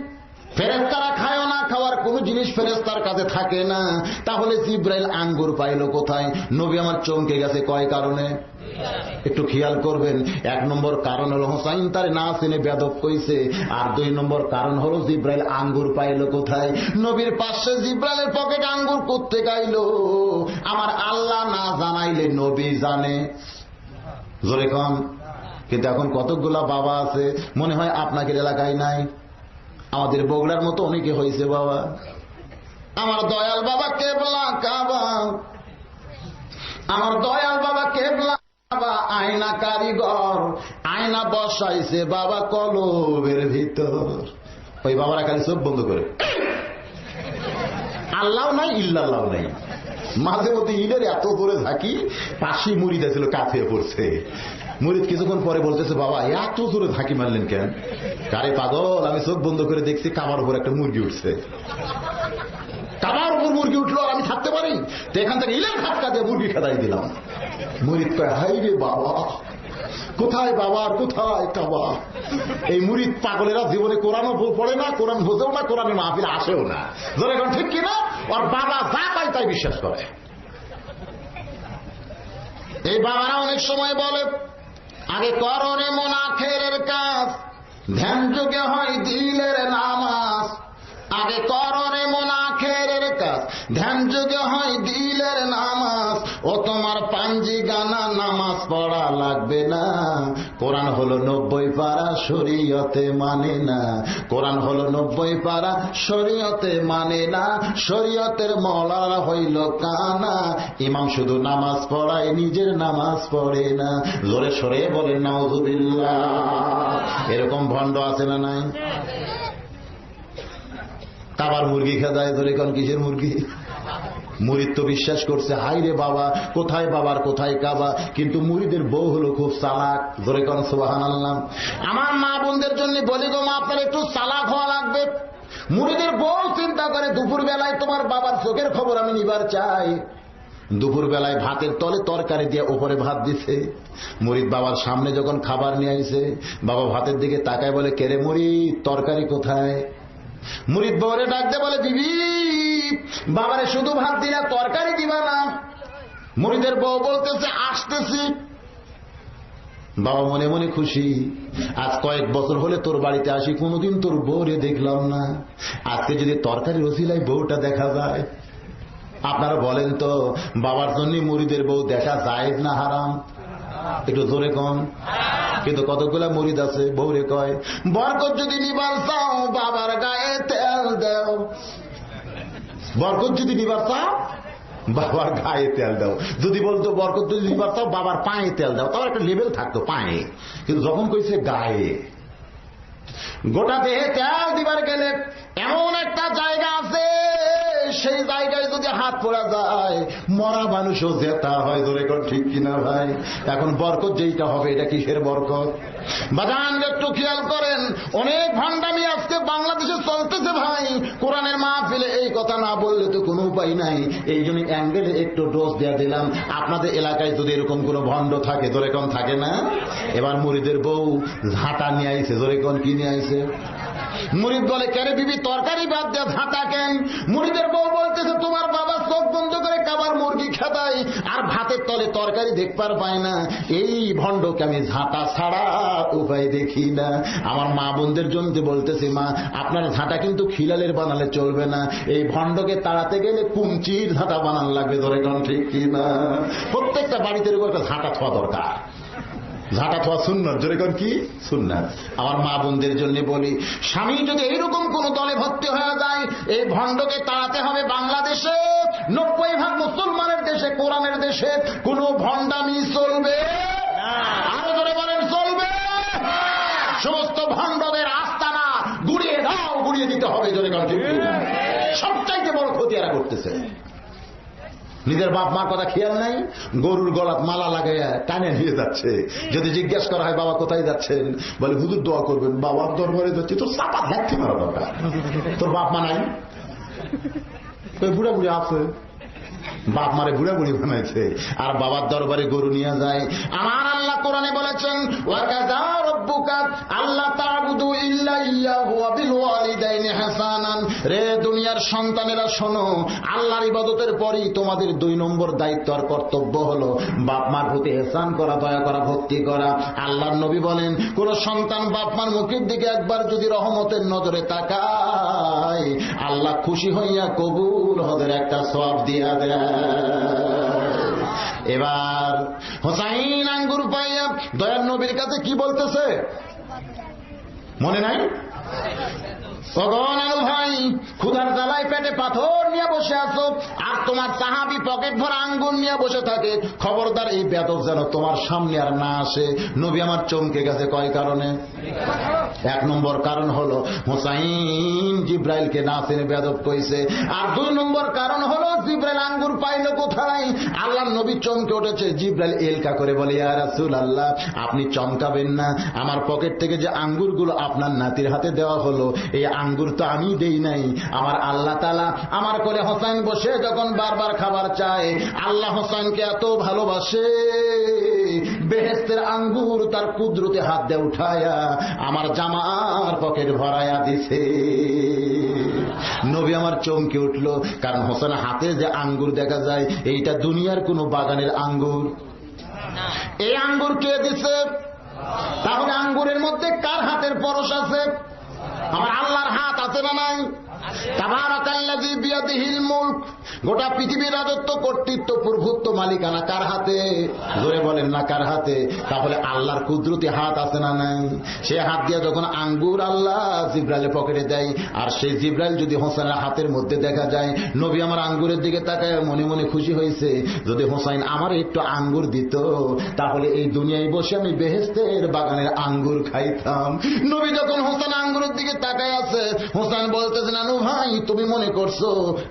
ফেরেশতারা খায়ও না, খাওয়ার কোন জিনিস ফেরেশতার কাছে থাকে না, তাহলে জিবরাইল আঙ্গুর পাইল কোথায়? নবী আমার চমকে গেছে কয় কারণে একটু খেয়াল করবেন। 1 নম্বর কারণ হলো হোসাইন তার না চিনে বেয়াদব কইছে, আর 2 নম্বর কারণ হলো জিবরাইল আঙ্গুর পাইল কোথায়? নবীর পাশে জিবরাইলের পকেটে আঙ্গুর করতে গাইল। আমার আল্লাহ না জানাইলে নবী জানে। জোরে কম। কিন্তু এখন কতগুলা বাবা আছে, মনে হয় আপনাদের এলাকায় নাই, আমাদের বগুড়ার মতো অনেকে হয়েছে বাবা। আমার দয়াল বাবা কেবলা কাবা, আমার দয়াল বাবা কেবলা কাবা, আয়না কারিগর, আয়না বসাইছে বাবা কলবের ভিতর। ওই বাবারা খালি চোখ বন্ধ করে, আল্লাহ নাই ইল্লাল্লাহ নাই। মাঝে মধ্যে ঈদের এত করে থাকি, পাশে মুরিদ ছিল কাছে পড়ছে। মুরিদ কিছুক্ষণ পরে বলতেছে, বাবা এত জোরে ঝাঁকি মারলেন কেন? আরে পাগল, আমি চোখ বন্ধ করে দেখছি কাবার উপর একটা মুরগি উঠছে। কাবার উপর মুরগি উঠলো আর আমি থাকতে পারি? তো এখান থেকে ইলের ধাক্কা দিয়ে মুরগি খেদাই দিলাম। মুরিদ কয়, হাই রে বাবা, কোথায় বাবা আর কোথায় কাবা? এই মুরিদ পাগলেরা জীবনে কোরআনও পড়ে না, কোরআন বোঝেও না, কোরআনের মাহফিলে আসেও না। ধরে এখন ঠিক কিনা? ওর বাবা যা পায় তাই বিশ্বাস করে। এই বাবারা অনেক সময় বলে, আগে করনে মুনাফিকের কাজ, ধ্যান যুগে হয় দিলের নামাজ। আগে করনে মুনাফিকের কাজ, ধ্যান যুগে হয় দিলের নামাজ। ও তোমার পাঞ্জি গানা নামাজ পড়া লাগবে না। কোরআন হলো 90 পারা, শরীয়তে মানে না। কোরআন হলো 90 পারা, শরীয়তে মানে না। শরীয়তের মওলানা হইল কানা, ইমাম শুধু নামাজ পড়ায়, নিজের নামাজ পড়ে না। জোরে সরে বলেন নাউযুবিল্লাহ। এরকম ভণ্ড আছে না নাই? কাবার মুরগি খেদায়, ধরে কোন কিসের মুরগি? মুরিদ তো বিশ্বাস করছে, হাই রে বাবা, কোথায় বাবার কোথায় কাবা। কিন্তু মুরিদের বউ হলো খুব চালাক। ধরে কোন সুবহানাল্লাহ। আমার মা বোনদের জন্য বলি গো মা, আপনার একটু চালাক হওয়া লাগবে। মুরিদের বউ চিন্তা করে, দুপুর বেলায় তোমার বাবার চোখের খবর আমি নিবার চাই। দুপুর বেলায় ভাতের তলে তরকারি দিয়ে উপরে ভাত দিছে। মুরিদ বাবার সামনে যখন খাবার নিয়ে আইছে, বাবা ভাতের দিকে তাকায় বলে, কেরে মুরিদ, তরকারি কোথায়? মুরিদ বউরে ডাকতে বলে, বিবি বাবারে শুধু ভাত দিলা, তরকারি দিবা না? মুরিদের বউ বলতেছে, আসতেছি। বাবা মনে মনে খুশি, আজ কয়েক বছর হলে তোর বাড়িতে আসি, কোনোদিন তোর বউরে দেখলাম না। আজকে যদি তরকারির ওসিলায় বউটা দেখা যায়। আপনারা বলেন তো, বাবার জন্য মুরিদের বউ দেখা জায়েজ না হারাম? একটু জোরে কম। কিন্তু কতগুলা মুরিদ আছে বউরে কয়, বরকত যদি নিবার চাও বাবার গায়ে তেল দাও। বরকত যদি নিবার চাও বাবার গায়ে তেল দাও। যদি বলতো বরকত যদি নিবার চাও বাবার পায়ে তেল দাও, তাও একটা লেভেল থাকতো পায়ে। কিন্তু যখন কইছে গায়ে, গোটা দেহে তেল দিবার গেলে এমন একটা জায়গা আছে, সেই জায়গায় যদি হাত পড়া যায় মরা মানুষও জেতা হয়। ধরে কর ঠিক কিনা ভাই? এখন বরকত যেইটা হবে, এটা কিসের বরকত? বাজান একটু খেয়াল করেন, অনেক ভণ্ডামি আজকে বাংলাদেশে চলতেছে ভাই। কোরআনের মাহফিলে এই কথা না বললে তো কোনো উপায় নাই। এই জন্য অ্যাঙ্গেলে একটু ডোজ দেয়া দিলাম। আপনাদের এলাকায় যদি এরকম কোনো ভণ্ড থাকে, ধরে কম থাকে না? এবার মুরিদের বউ ঝাঁটা নিয়ে আইছে। ধরে কোন কি নিয়ে আইছে? মুরিদ বলে, কেরে বিবি তরকারি বাদ দেয়া ঝাঁটা কেন? মুরিদের বউ বলতেছে, তোমার বাবা চোখ বন্ধ করে কাবার মুরগি খেদায় আর ভাতের তলে তরকারি দেখবার পায় না। এই ভণ্ডকে আমি ঝাঁটা ছাড়া উপায় দেখি না। আমার মা বোনদের জন্য বলতেছি, মা আপনার ঝাঁটা কিন্তু খিলালের বানালে চলবে না। এই ভণ্ডকে তাড়াতে গেলে কুঞ্চির ঝাঁটা বানান লাগবে। ধরে কোন ঠিক কিনা? প্রত্যেকটা বাড়িতে এরকম একটা ঝাঁটা থাকা দরকার। ঝাঁটা থাকা সুন্নাত। জোরে কোন কি সুন্নাত? আমার মা বোনদের জন্য বলি, স্বামী যদি এইরকম কোন দলে ভর্তি হয়ে যায়, এই ভণ্ডকে তাড়াতে হবে। বাংলাদেশে 90% মুসলমানের দেশে, কোরআনের দেশে কোন ভণ্ডামি চলবে আরো ধরে বলেন চলবে। সমস্ত ভণ্ডদের আস্তানা গুড়িয়ে দাও, গুড়িয়ে দিতে হবে। জোরে কোন ঠিক? সবচাইতে বড় ক্ষতি এরা করতেছে। নিজের বাপ মার কথা খেয়াল নাই, গরুর গলাত মালা লাগাইয়া টানে নিয়ে যাচ্ছে। যদি জিজ্ঞেস করা হয় বাবা কোথায় যাচ্ছেন, বলে হুজুর দোয়া করবেন, বাবার দরবারে যাচ্ছি। তোর চাপা ধ্যাত্তি মারা দরকার। তোর বাপ মা নাই? বুড়া বুড়ি আছে, বাপ মারে বুড়া বুড়ি বানাইছে, আর বাবার দরবারে গরু নিয়ে যায়। আমার আল্লাহ কোরআনে বলেছেন, ওয়াকাযা রাব্বুকা আল্লা তা'বুদু ইল্লা ইয়্যাহু ওয়া বিল ওয়ালিদাইনি হাসানান। রে দুনিয়া দুনিয়ার সন্তানেরা শোনো, আল্লাহর ইবাদতের পরই তোমাদের 2 নম্বর দায়িত্ব আর কর্তব্য হলো বাপ মার প্রতি ইহসান করা, দয়া করা, ভক্তি করা। আল্লাহর নবী বলেন, কোন সন্তান বাপ মার মুখের দিকে একবার যদি রহমতের নজরে তাকায়, আল্লাহ খুশি হইয়া কবুল হজের একটা সওয়াব দিয়া দেয়। এবার হোসাইন আঙ্গুর পাইয়া দয়ার নবীর কাছে কি বলতেছে মনে নাই? আলু ভাই, ক্ষুধার জ্বালায় পেটে পাথর নিয়ে বসে আছো, আর তোমার সাহাবী পকেট ভরা আঙ্গুর নিয়ে বসে থাকে। খবরদার এই বেদব যেন তোমার সামনে আর না আসে। নবী আমার চমকে গেছে কয় কারণে। 1 নম্বর কারণ হলো হোসাইন জিব্রাইলকে না চিনে বেদব কইছে, আর 2 নম্বর কারণ হলো জিব্রাইল আঙ্গুর পাইল কোথায়। আল্লাহর নবী চমকে উঠেছে। জিব্রাইল এলকা করে বলে, ইয়া রাসূলুল্লাহ, আপনি চমকাবেন না, আমার পকেট থেকে যে আঙ্গুরগুলো আপনার নাতির হাতে দেওয়া হলো, এই আঙ্গুর তো আমি দেই নাই, আমার আল্লাহ তাআলা আমার কোলে হোসেন বসে যখন বারবার খাবার চায়, আল্লাহ হোসেনকে এত ভালোবাসে, বেহেশতের আঙ্গুর তার কুদরতে হাত দিয়ে উঠায়া আমার জামার পকেট ভরায়া দিছে। নবী আমার চমকে উঠল, কারণ হোসেনের হাতে যে আঙ্গুর দেখা যায়, এইটা দুনিয়ার কোন বাগানের আঙ্গুর। এই আঙ্গুর কে দিছে? তাহলে আঙ্গুরের মধ্যে কার হাতের পরশ আছে? আমার আল্লাহর হাত আছে না নাই? তাবারাকাল্লাযী বিয়াদিহিল মুলক, গোটা পৃথিবীর রাজত্ব, কর্তৃত্ব, প্রভুত্ব, মালিকানা কার হাতে? জোরে বলেন না কার হাতে? তাহলে আল্লাহর কুদরতি হাত আছে না নাই? সে হাত দিয়ে যখন আঙ্গুর আল্লাহ জিব্রাইলের পকেটে দেয়, আর সেই জিব্রাইল যদি হোসেনের হাতের মধ্যে দেখা যায়, নবী আমার আঙ্গুরের দিকে তাকায় মনে মনে খুশি হয়েছে, যদি হোসেন আমার একটু আঙ্গুর দিত, তাহলে এই দুনিয়ায় বসে আমি বেহেশতের বাগানের আঙ্গুর খাইতাম। নবী যখন হোসেন আঙ্গুরের দিকে তাকায় আছে, হোসেন বলতেছে, নানু ভাই, তুমি মনে করছো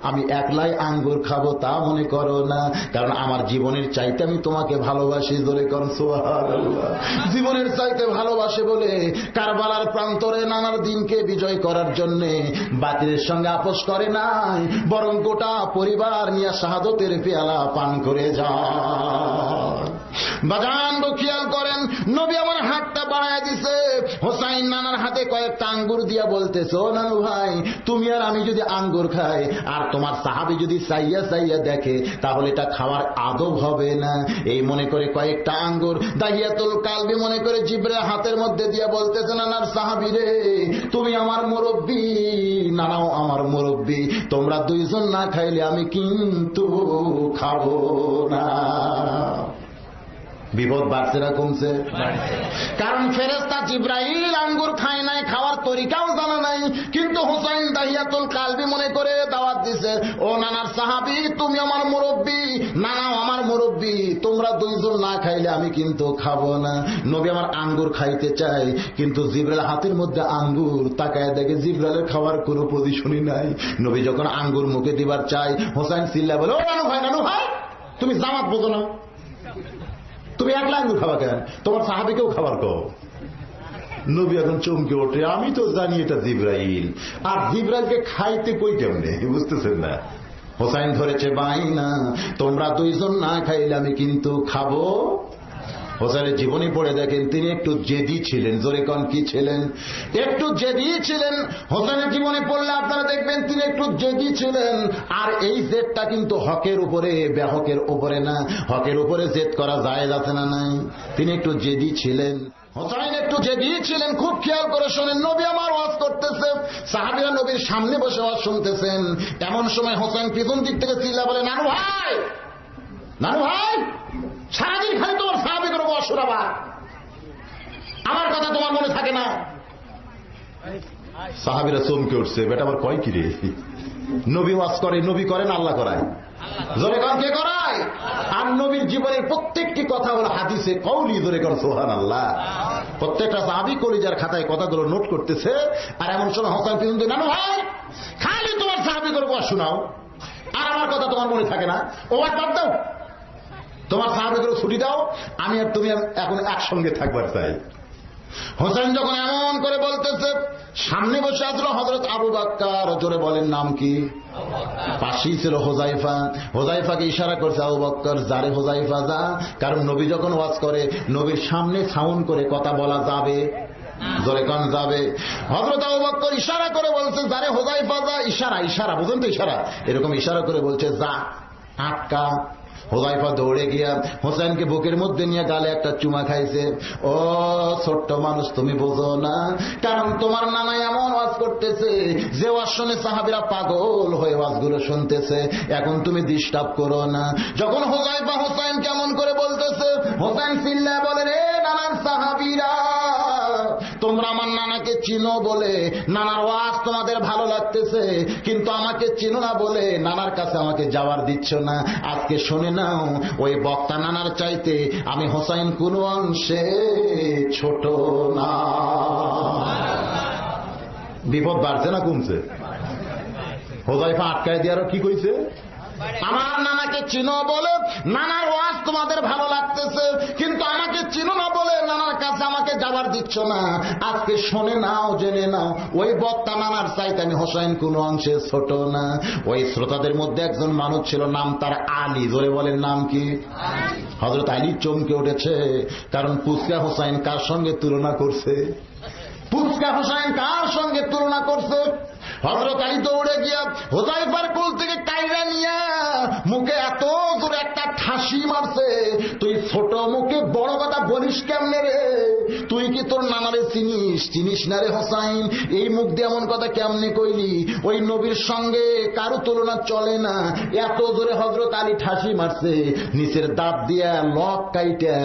আমি একলাই আঙ্গুর খাবো? তা মনে করো না, কারণ আমার জীবনের চাইতে আমি তোমাকে ভালোবাসি। জোরে কোন সুবহানাল্লাহ। জীবনের চাইতে ভালোবাসে বলে কারবালার প্রান্তরে নানার দিনকে বিজয় করার জন্য বাতিলের সঙ্গে আপোষ করে নাই, বরং গোটা পরিবার নিয়ে শাহাদতের পেয়ালা পান করে যায়। বাজান খেয়াল করেন, নবী আমার হাতটা বাড়ায় দিছে, হোসাইন নানার হাতে কয়েকটা আঙ্গুর দিয়া বলতেছে, ও নানু ভাই, তুমি আর আমি যদি আঙ্গুর খাই, আর তোমার সাহাবী যদি চাইয়া চাইয়া দেখে, তাহলে এটা খাওয়ার আদব হবে না। এই মনে করে কয়েকটা আঙ্গুর দাহিয়াতুল কালবি মনে করে জিব্রাইল হাতের মধ্যে দিয়া বলতেছে, নানার সাহাবী রে, তুমি আমার মুরব্বী, নানাও আমার মুরব্বী, তোমরা 2 জন না খাইলে আমি কিন্তু খাবো না। বিপদ বাড়ছে না কমছে? কারণ ফেরেশতা জিব্রাইল আঙ্গুর খায় নাই, খাওয়ার তরিকাও জানা নাই, কিন্তু হোসেন দাহিয়াতুল কালবি মনে করে দাওয়াত দিছে, ও নানার সাহাবী, তুমি আমার মুরব্বী, নানাও আমার মুরব্বী, তোমরা 2 জন না খাইলে আমি কিন্তু খাবো না। নবী আমার আঙ্গুর খাইতে চাই, কিন্তু জিব্রাইল হাতের মধ্যে আঙ্গুর, তাকায় দেখে জিব্রাইলের খাওয়ার কোনো পজিশনই নাই। নবী যখন আঙ্গুর মুখে দিবার চাই, হোসেন চিল্লা বলে, ও নানু ভাই, নানু ভাই, তুমি জামাত বোঝো না, তুমি একলা আঙ্গুর খাবা কেন? তোমার সাহাবীকেও খাবার কও। নবী এখন চমকে ওঠে, আমি তো জানি এটা জিব্রাইল, আর জিব্রাইলকে খাইতে কই কেমনে, বুঝতেছেন না? হোসাইন ধরেছে বাইনা, তোমরা 2 জন না খাইলে আমি কিন্তু খাবো। হোসেনের জীবনী পড়ে দেখেন, তিনি একটু জেদি ছিলেন। জোরে কোন কি ছিলেন? একটু জেদি ছিলেন। হোসেনের জীবনী পড়লে আপনারা দেখবেন তিনি একটু জেদি ছিলেন। আর এই জেদটা কিন্তু হকের উপরে, বেহকের উপরে না। হকের উপরে জেদ করা জায়েজ আছে না নাই? তিনি একটু জেদি ছিলেন। হোসেন একটু জেদি ছিলেন। খুব খেয়াল করে শোনেন, নবী আমার ওয়াজ করতেছে, সাহাবীরা নবীর সামনে বসে ওয়াজ শুনতেছেন। এমন সময় হোসেন পিছন দিক থেকে চিল্লা বলে, নানু ভাই, নানু ভাই, সারাদিন খালি তোমার সাহাবীদের ওয়াজ শোনাবা, আমার কথা তোমার মনে থাকে না? সাহাবীরা চমকে উঠছে, বেটা আবার কয় কি রে? নবী ওয়াজ করে, নবী করেন, আল্লাহ করায়। জোরে কর কে করায়? আর নবীর জীবনের প্রত্যেকটি কথা হলো হাদিসে কওলি। জোরে কর সুবহানাল্লাহ। প্রত্যেকটা সাহাবী কলিজার খাতায় কথাগুলো নোট করতেছে। আর এমন সময় হোসেন পিছন দিয়ে, নানু ভাই, খালি তোমার সাহাবীদের ওয়াজ শোনাও, আর আমার কথা তোমার মনে থাকে না? ওয়াজ বাদ দাও, তোমার সাহাবীদের ছুটি দাও, আমি আর তুমি এখন একসঙ্গে থাকবার চাই। হোসেন যখন এমন করে বলতেছে, সামনে বসে আসলো হযরত আবু বকর। জোরে বলেন নাম কি? পাশেই ছিল হোজাইফা। হোজাইফাকে ইশারা করছে, আবু বকর যারে হোজাইফা যা, কারণ নবী যখন ওয়াজ করে নবীর সামনে সাউন্ড করে কথা বলা যাবে জোরে কোন যাবে? হযরত আবু বকর ইশারা করে বলছে যারে হুযায়ফা যা, ইশারা বুঝুন তো, ইশারা এরকম ইশারা করে বলছে যা, আটকা। হুযায়ফা দৌড়ে গিয়া হোসেনকে বুকের মধ্যে নিয়ে গালে একটা চুমা খাইছে। ও ছোট্ট মানুষ, তুমি বোঝো না, কারণ তোমার নানা এমন ওয়াজ করতেছে যে ওয়াজ শুনে সাহাবীরা পাগল হয়ে ওয়াজগুলো শুনতেছে, এখন তুমি ডিস্টার্ব করো না। যখন হুযায়ফা হোসেন কেমন করে বলতেছে, হোসেন চিল্লায় বলে, রে নানার সাহাবীরা, তোমরা আমার নানাকে চিনো বলে নানার ওয়াজ তোমাদের ভালো লাগতেছে, কিন্তু আমাকে চিনো না বলে নানার কাছে আমাকে যাওয়ার দিচ্ছ না। আজকে শুনে নাও, ওই বক্তা নানার চাইতে আমি হোসাইন কোন অংশে ছোট না। বিপদ বাড়ছে না কমছে? হুযায়ফা আটকায় দিয়ে আরো কি কইছে, আমার নানাকে চিনো বলে নানার ওয়াজ তোমাদের ভালো লাগতেছে, কিন্তু আমাকে চিনো না বলে নানার কাছে আমাকে যাবার দিচ্ছ না। আজকে শুনে নাও, জেনে নাও, ওই বক্তা নানার চাইতে আমি হোসেন কোন অংশে ছোট না। ওই শ্রোতাদের মধ্যে একজন মানুষ ছিল, নাম তার আলী। জোরে বলেন, নাম কি? হযরত আলী চমকে উঠেছে, কারণ পুচকা হোসেন কার সঙ্গে তুলনা করছে? পুচকা হোসেন কার সঙ্গে তুলনা করছে? হযরত আলী দৌড়ে গিয়া হুযায়ফার কোল থেকে কাইরা নিয়া মুখে এত জোরে একটা ঠাসি মারছে, তুই ছোট মুখে বড় কথা বলিস কেমনে রে? তুই কি তোর নানারে চিনিস না রে হোসাইন? এই মুখ দিয়ে এমন কথা কেমনে কইলি? ওই নবীর সঙ্গে কারো তুলনা চলে না। এত জোরে হযরত আলী ঠাসি মারছে, নিচের দাঁত দিয়া লক কাইটা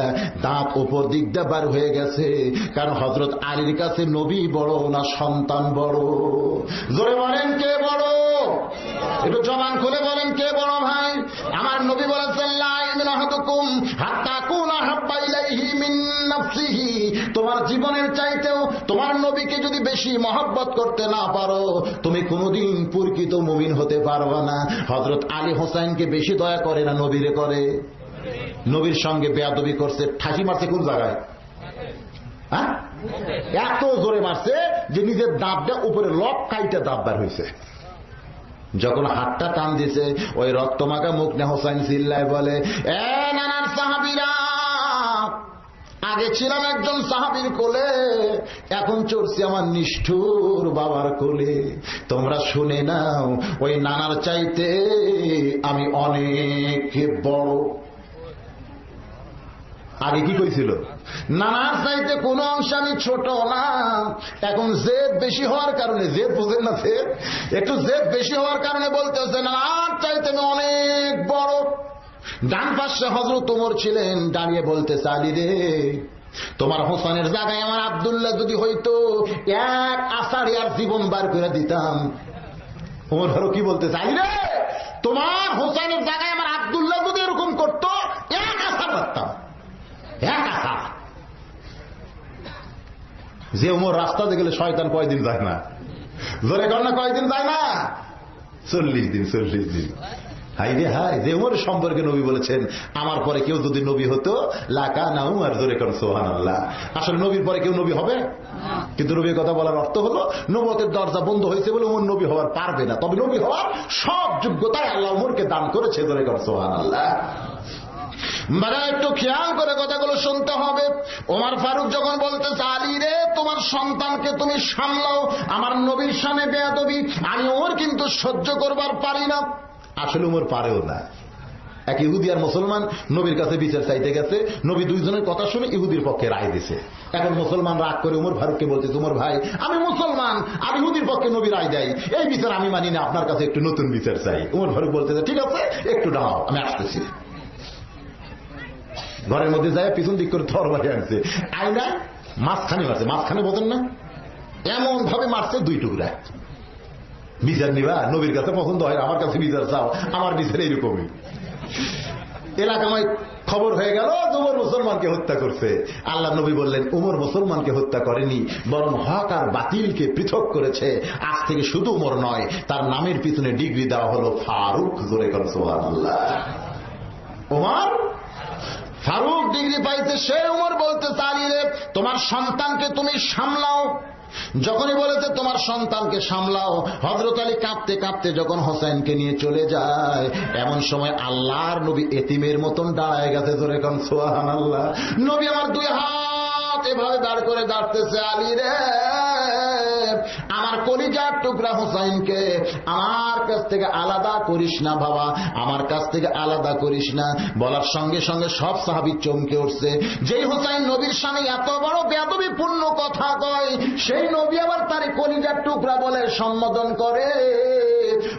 দাঁত উপর দিক দিয়ে বার হয়ে গেছে। কারণ হযরত আলীর কাছে নবী বড় না সন্তান বড়? জোরে বলেন, কে বড়? একটু জবান খুলে বলেন, কে বড় ভাই? আমার নবী বলেছেন, লা ইউমিনু আহাদুকুম হাত্তা কুনা হাব্বা ইলাইহি মিন নাফসিহি। তোমার জীবনের চাইতেও তোমার নবীকে যদি বেশি মহব্বত করতে না পারো, তুমি কোনোদিন প্রকৃত মুমিন হতে পারবে না। হযরত আলী হোসেনকে বেশি দয়া করে না নবীরে করে? নবীর সঙ্গে বেয়াদবি করছে, ঠাসি মারছে কোন জায়গায়? এত জোরে মারছে যে নিজের দাঁতটা উপরে লক কাইটা দাঁত বার হয়েছে। যখন হাতটা টান দিছে, ওই রক্তমাখা মুখ নিয়ে হোসেন চিল্লায় বলে, এ নানার সাহাবীরা, আগে ছিলাম একজন সাহাবীর কোলে, এখন চড়ছি আমার নিষ্ঠুর বাবার কোলে। তোমরা শুনে নাও, ওই নানার চাইতে আমি অনেক বড়। আগে কি কইছিল? নানার চাইতে কোন অংশ আমি ছোট না। এখন জেদ বেশি হওয়ার কারণে, জেদ বুঝেন না, জেদ একটু জেদ বেশি হওয়ার কারণে বলতেছে নানার চাইতে আমি অনেক বড়। ডান পাশে হযরত ওমর ছিলেন, দাঁড়িয়ে বলতেছে, আলী রে, তোমার হোসেনের জায়গায় আমার আব্দুল্লাহ যদি হইতো, এক আষাঢ়ে আর জীবন বার করে দিতাম। ওমর ফারুক কি বলতেছে, আলী রে, তোমার হোসেনের জায়গায় আমার আব্দুল্লাহ যদি এরকম করতো, এক আষাঢ় পারতাম, এক আষাঢ়। যে ওমর রাস্তাতে গেলে শয়তান কয়দিন যায় না? জোরে কর না, কয়দিন যায় না? 40 দিন। 40 দিন। হাই রে হাই, যে ওমরের সম্পর্কে নবী বলেছেন, আমার পরে কেউ যদি নবী হতো লাকানা উমর। জোরে কর সুবহানাল্লাহ। আসলে নবীর পরে কেউ নবী হবে? কিন্তু নবীর কথা বলার অর্থ হলো, নবুয়তের দরজা বন্ধ হয়েছে বলে ওমর নবী হওয়ার পারবে না। তবে নবী হওয়ার সব যোগ্যতাই আল্লাহ ওমরকে দান করেছে। জোরে কর সুবহানাল্লাহ। বাবা একটু খেয়াল করে কথাগুলো শুনতে হবে। ওমর ফারুক যখন বলতেছে, আলী রে, তোমার সন্তানকে তুমি সামলাও, আমার নবীর সামনে বেয়াদবি আমি ওর কিন্তু সহ্য করবার পারি না। আসলে ওমর পারেও না। এক ইহুদি আর মুসলমান নবীর কাছে বিচার চাইতে গেছে, নবী দুইজনের কথা শুনে ইহুদির পক্ষে রায় দিছে। এখন মুসলমান রাগ করে ওমর ফারুককে বলতেছে, ওমর ভাই, আমি মুসলমান আর ইহুদির পক্ষে নবী রায় দেয়, এই বিচার আমি মানি না, আপনার কাছে একটু নতুন বিচার চাই। ওমর ফারুক বলতেছে, ঠিক আছে, একটু দাঁড়াও, আমি আসতেছি। ঘরের মধ্যে যায়, পিছন দিক করে তরবারি আনছে, আয়না মাঝখানে মারছে। মাঝখানে বোঝেন না, এমন ভাবে মারছে 2 টুকরা। বিচার নিবা, নবীর কাছে পছন্দ হয়, আমার কাছে বিচার চাও, আমার বিচার এইরকমই। এলাকায় খবর হয়ে গেল উমর মুসলমানকে হত্যা করছে। আল্লাহ নবী বললেন, উমর মুসলমানকে হত্যা করেনি, বরং হক আর বাতিলকে পৃথক করেছে। আজ থেকে শুধু উমর নয়, তার নামের পিছনে ডিগ্রি দেওয়া হলো ফারুক। জোরে করে সুবহানাল্লাহ। উমর ফারুক ডিগ্রি পাইতে, সে উমর বলতে, আলী রে, তোমার সন্তানকে তুমি সামলাও। যখনই বলেছে তোমার সন্তানকে সামলাও, হযরত আলী কাঁপতে কাঁপতে যখন হোসেনকে নিয়ে চলে যায়, এমন সময় আল্লাহর নবী এতিমের মতন দাঁড়ায় গেছে। জোরে কোন সুবহানাল্লাহ। নবী আমার 2 হাত এভাবে দাঁড় করে দাঁড়তেছে, আলী রে আমার কলিজার টুকরা হুসাইনকে আমার কাছ থেকে আলাদা করিস না বাবা, আমার কাছ থেকে আলাদা করিস না। বলার সঙ্গে সঙ্গে সব সাহাবী চমকে উঠছে। যেই হুসাইন নবীর সামনে এত বড় বেয়াদবিপূর্ণ কথা কয়, সেই নবী আবার তার কলিজার টুকরা বলে সম্বোধন করে।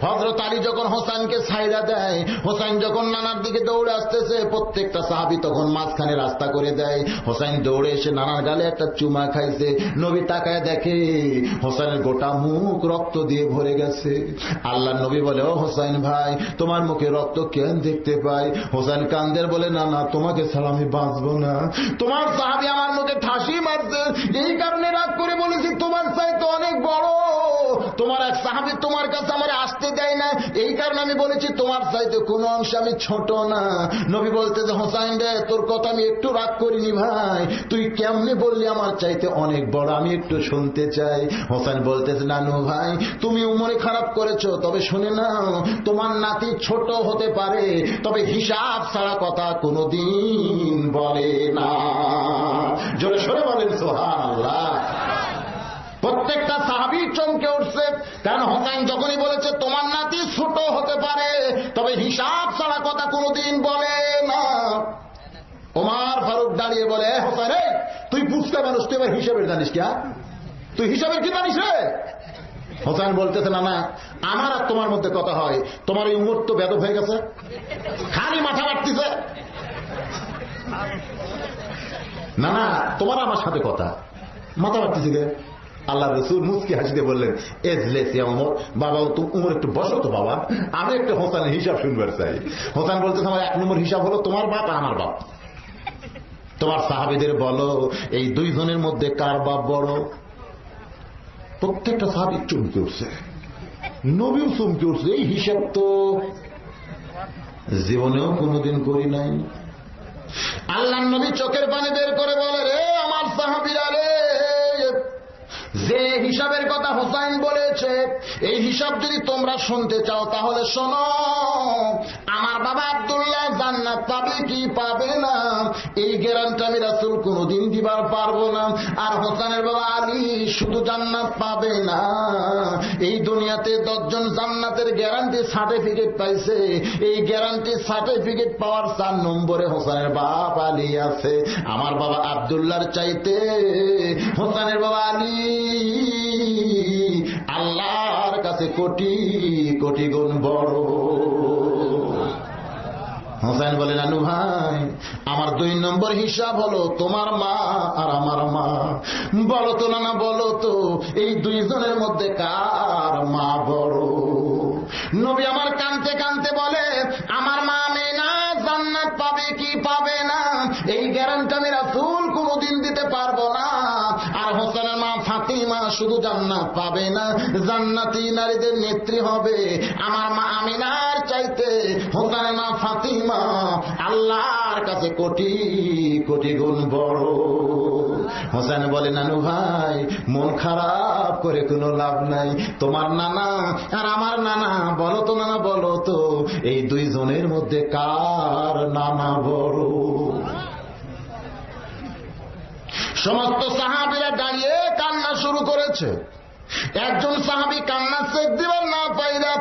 হযরত আলী যখন হোসেনকে ছাইড়া দেয়, হোসেন যখন নানার দিকে দৌড়ে আসতেছে, প্রত্যেকটা সাহাবী তখন মাঝখানে রাস্তা করে দেয়। হোসেন দৌড়ে এসে নানার গালে একটা চুমা খাইছে। নবী তাকায় দেখে হোসেনের গোটা মুখ রক্ত দিয়ে ভরে গেছে। আল্লাহ নবী বলে, ও হোসেন ভাই, তোমার মুখে রক্ত কেন দেখতে পাই? হোসেন কান্দের বলে, না না, তোমাকে ছাড়া আমি বাঁচবো না। তোমার সাহাবী আমার মুখে ঠাসি মারছে, এই কারণে রাগ করে বলেছি তোমার চাইতে অনেক বড়। তোমার এক সাহাবী তোমার কাছে আমার আসতে দেয় না, এই কারণে আমি বলেছি তোমার চাইতে কোনো অংশে আমি ছোট না। নবী বলতে যে, হোসাইন রে, তোর কথা আমি একটু রাগ করিনি ভাই, তুই কেমনে বললি আমার চাইতে অনেক বড়, আমি একটু শুনতে চাই। হোসেন বলতেছে, নানু ভাই, তুমি উমরে খারাপ করেছো, তবে শুনে নাও, তোমার নাতি ছোট হতে পারে, তবে হিসাব ছাড়া কথা কোনোদিন বলে না। জোরে সরে বলেন সুবহানাল্লাহ। প্রত্যেকটা সাহাবী চমকে উঠছে, কারণ হোসেন যখনই বলেছে তোমার নাতি ছোট হতে পারে, তবে হিসাব ছাড়া কথা কোনোদিন বলে না। ওমর ফারুক দাঁড়িয়ে বলে, হোসেন রে, তুই বুঝতে মানুষ, তুই এবার হিসাবের জানিস কি? তুই হিসাবের কি জানিস রে? হোসেন বলতেছে, না না, আমার আর তোমার মধ্যে কথা হয়, তোমার এই উমর তো বেদব হয়ে গেছে, খালি মাথা মারতেছে। না না, তোমার আমার সাথে কথা, মাথা মারতেছি গে। আল্লাহ রসুল মুস্কি হাসিতে বললেন, এজলেসিয়া উমর, বাবা উমর একটু বসো তো বাবা, আমি একটা হোসেনের হিসাব শুনবার চাই। হোসেন বলতেছে, আমার 1 নম্বর হিসাব হলো তোমার বাপ আর আমার বাপ। তোমার সাহাবীদের বলো, এই দুইজনের মধ্যে কার বাপ বড়? প্রত্যেকটা সাহাবী চমকে উঠছে, নবীও চমকে উঠছে। এই হিসাব তো জীবনেও কোনোদিন করি নাই। আল্লাহ নবী চোখের পানি বের করে বলে, রে আমার সাহাবীরা রে, যে হিসাবের কথা হোসেন বলেছে, এই হিসাব যদি তোমরা শুনতে চাও তাহলে শোনো। আমার বাবা আব্দুল্লাহ জান্নাত পাবে কি পাবে না, এই গ্যারান্টি আমি রাসূল কোনদিন দিবার পারবো না। আর হোসেনের বাবা আলী শুধু জান্নাত পাবে না, এই দুনিয়াতে 10 জন জান্নাতের গ্যারান্টি সার্টিফিকেট পাইছে। এই গ্যারান্টি সার্টিফিকেট পাওয়ার 4 নম্বরে হোসেনের বাপ আলী আছে। আমার বাবা আব্দুল্লাহর চাইতে হোসেনের বাবা আলী আল্লাহর কাছে কোটি কোটি গুণ বড়। হোসেন বলে, নানু ভাই, আমার 2 নম্বর হিসাব হলো তোমার মা আর আমার মা। বলো তো নানা, বলো তো, এই দুইজনের মধ্যে কার মা বড়? নবী আমার কানতে কানতে বলে, আমার মা আমিনা জান্নাত পাবে কি পাবে না, এই গ্যারান্টি আমি রাসূল কোনদিন দিতে পারবো না। আর হোসেনের মা ফাতিমা শুধু জান্নাত পাবে না, জান্নাতি নারীদের নেত্রী হবে। আমার মা আমিনার চাইতে হোসেনের মা ফাতিমা আল্লাহর কাছে কোটি কোটি গুণ বড়। হোসেন বলে, নানু ভাই, মন খারাপ করে কোনো লাভ নাই। তোমার নানা আর আমার নানা, বলো তো নানা, বলো তো, এই দুইজনের মধ্যে কার নানা বড়? সমস্ত সাহাবীরা দাঁড়িয়ে কান্না শুরু করেছে। একজন সাহাবী কান্না চেক দিবার না পাইরা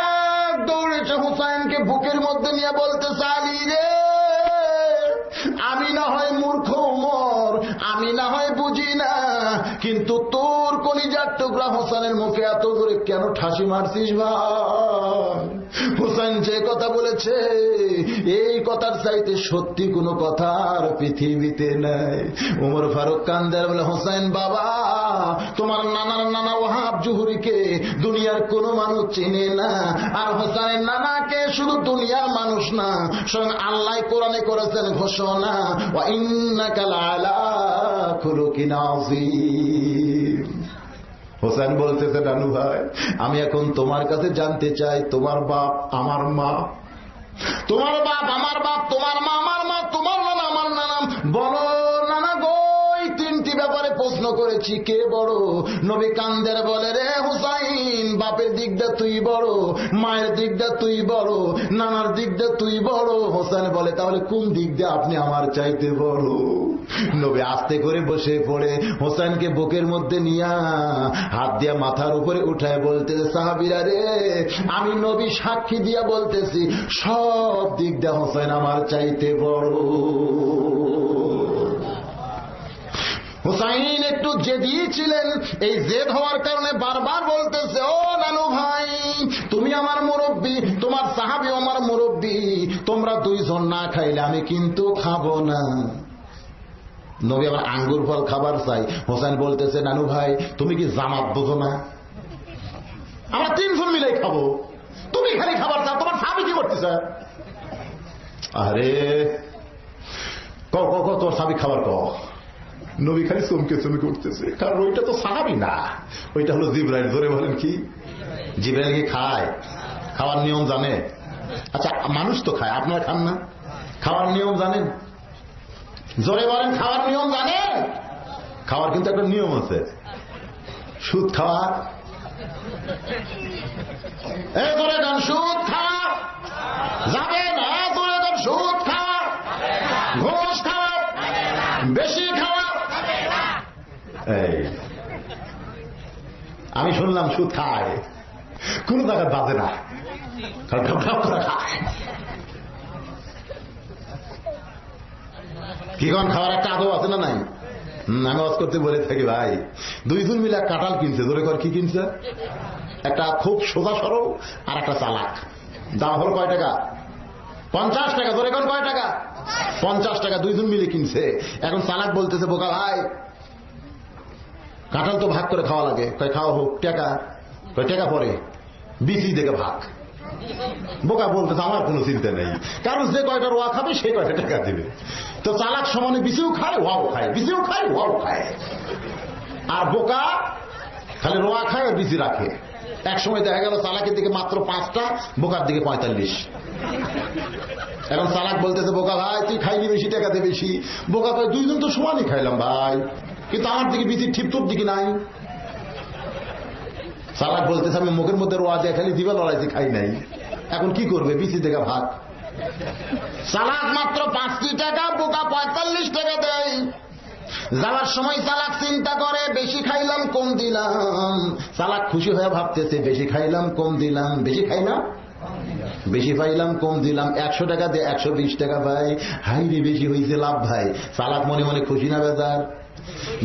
এক দৌড়েছে হুসাইনকে বুকের মধ্যে নিয়ে বলতে, আলী রে, আমি না হয় মূর্খ উমর, আমি না হয় বুঝি না, কিন্তু তোর কলিজার টুকরা হোসেনের মুখে এত করে কেন ঠাসি মারছিস ভাই? হোসেন যে কথা বলেছে, এই কথার চাইতে সত্যি কোনো কথা আর পৃথিবীতে নাই। উমর ফারুক কান্দার বলে, হোসেন বাবা, তোমার নানার নানা ওয়াহাব জুহরিকে দুনিয়ার কোনো মানুষ চেনে না। আর হোসেনের নানাকে শুধু দুনিয়ার মানুষ না, স্বয়ং আল্লাহ কোরআনে করেছেন ঘোষণা, ওয়া ইন্নাকা লাআলা খুলুকিন আযীম। হোসেন বলতেছে, নানু ভাই, আমি এখন তোমার কাছে জানতে চাই, তোমার বাপ আমার মা, তোমার বাপ আমার বাপ, তোমার মা আমার মা, তোমার নানা আমার নানা, বলো নানা গো, এই 3টি ব্যাপারে প্রশ্ন করেছি, কে বড়? নবী কান্দের বলে, রে হুসাইন, বাপের দিক দিয়ে তুই বড়, মায়ের দিক দিয়ে তুই বড়, নানার দিক দিয়ে তুই বড়। হোসেন বলে তাহলে কোন দিক দিয়ে আপনি আমার চাইতে বড়? নবী আস্তে করে বসে পড়ে হোসেনকে বুকের মধ্যে নিয়া হাত দিয়া মাথার উপরে উঠায় বলতেছে, সাহাবীরা রে, আমি নবী সাক্ষী দিয়া বলতেছি সব দিক দিয়ে হোসেন আমার চাইতে বড়। হুসাইন একটু জেদি ছিলেন, এই জেদ হওয়ার কারণে বারবার বলতেছে, ও নানু ভাই, তুমি আমার মুরব্বী, তোমার সাহাবী আমার মুরব্বী, তোমরা দুইজন না খাইলে আমি কিন্তু খাবো না। নবী আবার আঙ্গুর ফল খাবার চাই। হোসেন বলতেছে, নানু ভাই তুমি কি জামাত বোঝো না? আমরা তিনজন মিলেই খাবো, তুমি খালি খাবার চাও, তোমার সাহাবী কি করতেছে? আরে ক তোর সাহাবী খাবার ক। নবী খালি চমকে চমকে উঠতেছে, কারণ ওইটা তো সাহাবী না, ওইটা হলো জিবরাইল। ধরে বলেন কি জিবরাইল কি খায়? খাওয়ার নিয়ম জানে? আচ্ছা মানুষ তো খায়, আপনারা খান না? খাওয়ার নিয়ম জানেন? জোরে বলেন, খাওয়ার নিয়ম জানেন? খাওয়ার কিন্তু একটা নিয়ম আছে। সুদ খাওয়া, জোরে গান, সুদ খাওয়া যাবে না, জোরে গান, সুদ খাওয়া, ঘুষ খাওয়া, বেশি খাওয়া। আমি শুনলাম সুদ খায়, কোন জায়গায় বাজে না, খায়। কি কোন খাওয়ার একটা আদব আছে না নাই? আমি ওয়াজ করতে বলে থাকি, ভাই দুইজন মিলে কাঁঠাল কিনছে। ধরে কর কি কিনছে? একটা খুব সোজা সরল আর একটা চালাক। দাম হল কয় টাকা? 50 টাকা। ধরে কর কয় টাকা? 50 টাকা। দুইজন মিলে কিনছে। এখন চালাক বলতেছে, বোকা ভাই কাঁঠাল তো ভাগ করে খাওয়া লাগে। কয় খাওয়া হোক, টাকা কয় টাকা পরে বিচি দেখে ভাগ। বোকা বলতেছে, আমার কোনো চিন্তা নেই, কারণ যে কয়টা রোয়া খাবে সেই কয়টা টাকা দিবে। তো চালাক সমানে বিচিও খায়, ওয়াও খায়, বিচিও খায়, ওয়াও খায়। আর বোকা খালি রোয়া খায় আর বিচি রাখে। এক সময় দেখা গেল চালাকের দিকে মাত্র 5টা, বোকার দিকে 45। এখন চালাক বলতেছে, বোকা ভাই তুই খাইলি বেশি, টাকা দে বেশি। বোকা কয়, দুইজন তো সমানই খাইলাম ভাই, কিন্তু আমার দিকে বিচির ঠিক তোর দিকে নাই। চালাক বলতেছে, আমি মুখের মধ্যে রোয়া দিয়ে খালি দিবা লড়াইতে খাই নাই, এখন কি করবে? বিচি দেখা ভাগ। চালাক মাত্র 5 টাকা, বোকা 45 টাকা দেয়। যাওয়ার সময় চালাক চিন্তা করে, বেশি খাইলাম কম দিলাম। চালাক খুশি হয়ে ভাবতেছে, বেশি খাইলাম কম দিলাম, বেশি খাইলাম বেশি পাইলাম কম দিলাম, 100 টাকা দিয়ে 120 টাকা ভাই, হাইরে বেশি হয়েছে লাভ ভাই। চালাক মনে মনে খুশি না বেজার?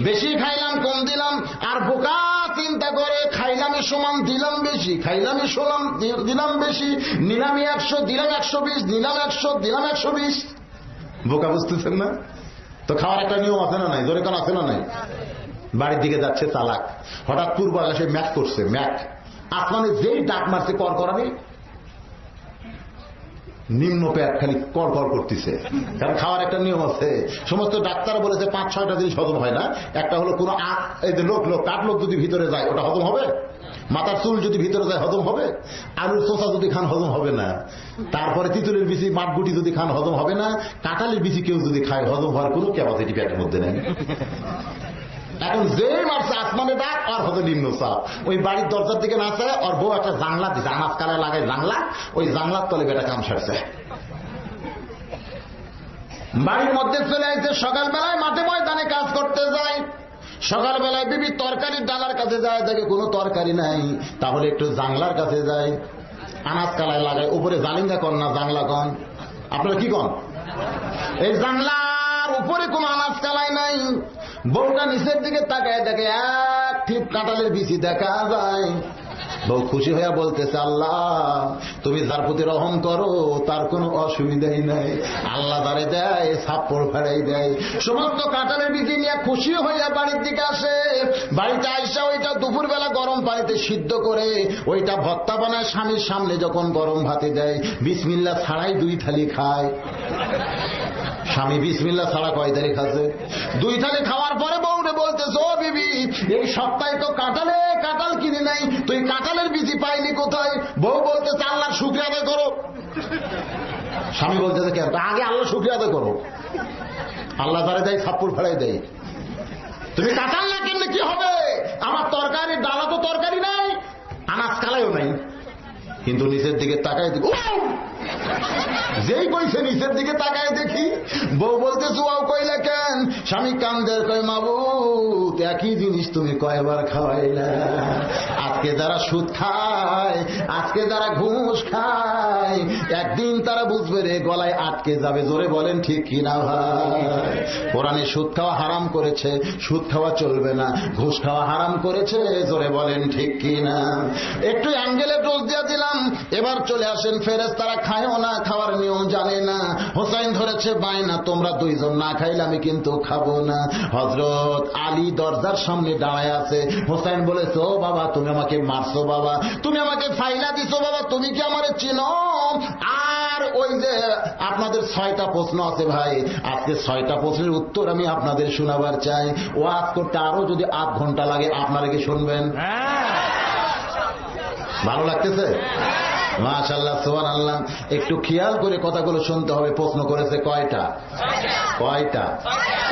বেশি খাইলাম কম দিলাম। আর বোকা চিন্তা করে, খাইলামই সমান দিলাম বেশি, খাইলামই সমান দিলাম বেশি, নিলামই 100 দিলাম 120, নিলাম 100 দিলাম 120। বোকা বুঝতেছেন না? তো খাওয়ার একটা নিয়ম আছে না নাই? জোরে কান আছে না নাই? বাড়ির দিকে যাচ্ছে চালাক, হঠাৎ পূর্ব আকাশে ম্যাক করছে, ম্যাক আসমানে যেই ডাক মারছে কর করানি, নিম্ন পেট খালি কর কর করতেছে। কারণ খাওয়ার একটা নিয়ম আছে। সমস্ত ডাক্তার বলেছে 5-6টা জিনিস হজম হয় না। একটা হলো কোন এই যে কাঠ লোক যদি ভিতরে যায় ওটা হজম হবে, মাথার চুল যদি ভিতরে যায় হজম হবে, আলুর চোষা যদি খান হজম হবে না, তারপরে তিতুলের বিচি মাঠগুটি যদি খান হজম হবে না, কাঁঠালের বিচি কেউ যদি খায় হজম হওয়ার কোনো ক্যাপাসিটি পেটের মধ্যে নেই। এখন যে মারছে আসমানে ডাক আর হতো নিম্ন চাপ। ওই বাড়ির দরজার দিকে না চায়, আর বউ একটা জানলা দিচ্ছে, আনাজ কালায় লাগায় জানলা, ওই জানলার তলে বেটা কাম সারছে। বাড়ির মধ্যে চলে আসছে, সকালবেলায় মাঠে ময়দানে কাজ করতে যায়। সকালবেলায় বিবি তরকারির ডালার কাছে যায়, দেখে কোনো তরকারি নাই, তাহলে একটু জানলার কাছে যায়, আনাজ কালায় লাগায়। উপরে জালিঙ্গা কন না জানলা কন? আপনারা কি কন? এই জানলার উপরে কোন আনাজ কালায় নাই। বউটা নিচের দিকে তাকায়, দেখে এক ঠিক কাঁঠালের বিচি দেখা যায়। বউ খুশি হইয়া বলতেছে, আল্লাহ তুমি যার প্রতি রহম করো তার কোনো অসুবিধাই নাই। আল্লাহ যারে দেয় ছাপ্পড় ফেরাই দেয়। সমস্ত কাঁঠালের বিচি নিয়ে খুশি হইয়া বাড়ির দিকে আসে। বাড়িতে আইসা ওইটা দুপুরবেলা গরম পানিতে সিদ্ধ করে ওইটা ভর্তা বানায়, স্বামীর সামনে যখন গরম ভাতে দেয়, বিসমিল্লাহ ছাড়াই 2 থালি খায়। স্বামী বিসমিল্লাহ ছাড়া কয় থালি খাচ্ছে? 2 থালি খাওয়ার পরে বউরে বলতেছে, ও বিবি এই সপ্তাহে তো কাঁঠাল কিনে নাই, তুই কাঁঠালের বিচি পাইনি কোথায়? বউ বলতেছে, আল্লাহর শুকরিয়া আদায় করো। স্বামী বলতেছে, কেন? আগে আল্লাহ শুকরিয়া আদায় করো, আল্লাহ যারে দেয় ছাপ্পড় ফেলাই দেয়। তুমি কাঁঠাল না কিনলে কি হবে? আমার তরকারি ডালা তো তরকারি নাই, আনাজ কালাইও নাই। কিন্তু নিচের দিকে তাকায় দেখি, যেই কইছে নিচের দিকে তাকায় দেখি বউ বলতেছে ওয়াও কইলা কেন? স্বামী কান্দের কয় মাবুদ একই জিনিস তুমি কয়বার খাওয়াইলা। আজকে যারা সুদ খায়, আজকে যারা ঘুষ খায়, একদিন তারা বুঝবে রে গলায় আটকে যাবে। জোরে বলেন ঠিক কিনা ভাই? কোরআনে সুদ খাওয়া হারাম করেছে, সুদ খাওয়া চলবে না। ঘুষ খাওয়া হারাম করেছে, জোরে বলেন ঠিক কিনা? একটু অ্যাঙ্গেলে ডোজ দিয়ে দিলাম। এবার চলে আসেন ফেরেশতারা খায়ও না, খাওয়ার নিয়ম জানে না। হোসাইন ধরেছে বায়না, তোমরা দুইজন না খাইলে আমি কিন্তু খাবো না। হযরত আলী দরজার সামনে দাঁড়ায় আছে। হোসাইন বলেছে ও বাবা তুমি আমাকে মারছো বাবা, তুমি আমাকে ফাইলা দিছো বাবা, তুমি কি আমারে চিনো? আর ওই যে আপনাদের 6টা প্রশ্ন আছে ভাই, আজকে 6টা প্রশ্নের উত্তর আমি আপনাদের শোনাবার চাই। ওয়াজ করতে আরো যদি 8 ঘন্টা লাগে আপনারা কি শুনবেন? ভালো লাগতেছে? মাশাআল্লাহ সুবহানাল্লাহ। একটু খেয়াল করে কথাগুলো শুনতে হবে। প্রশ্ন করেছে কয়টা?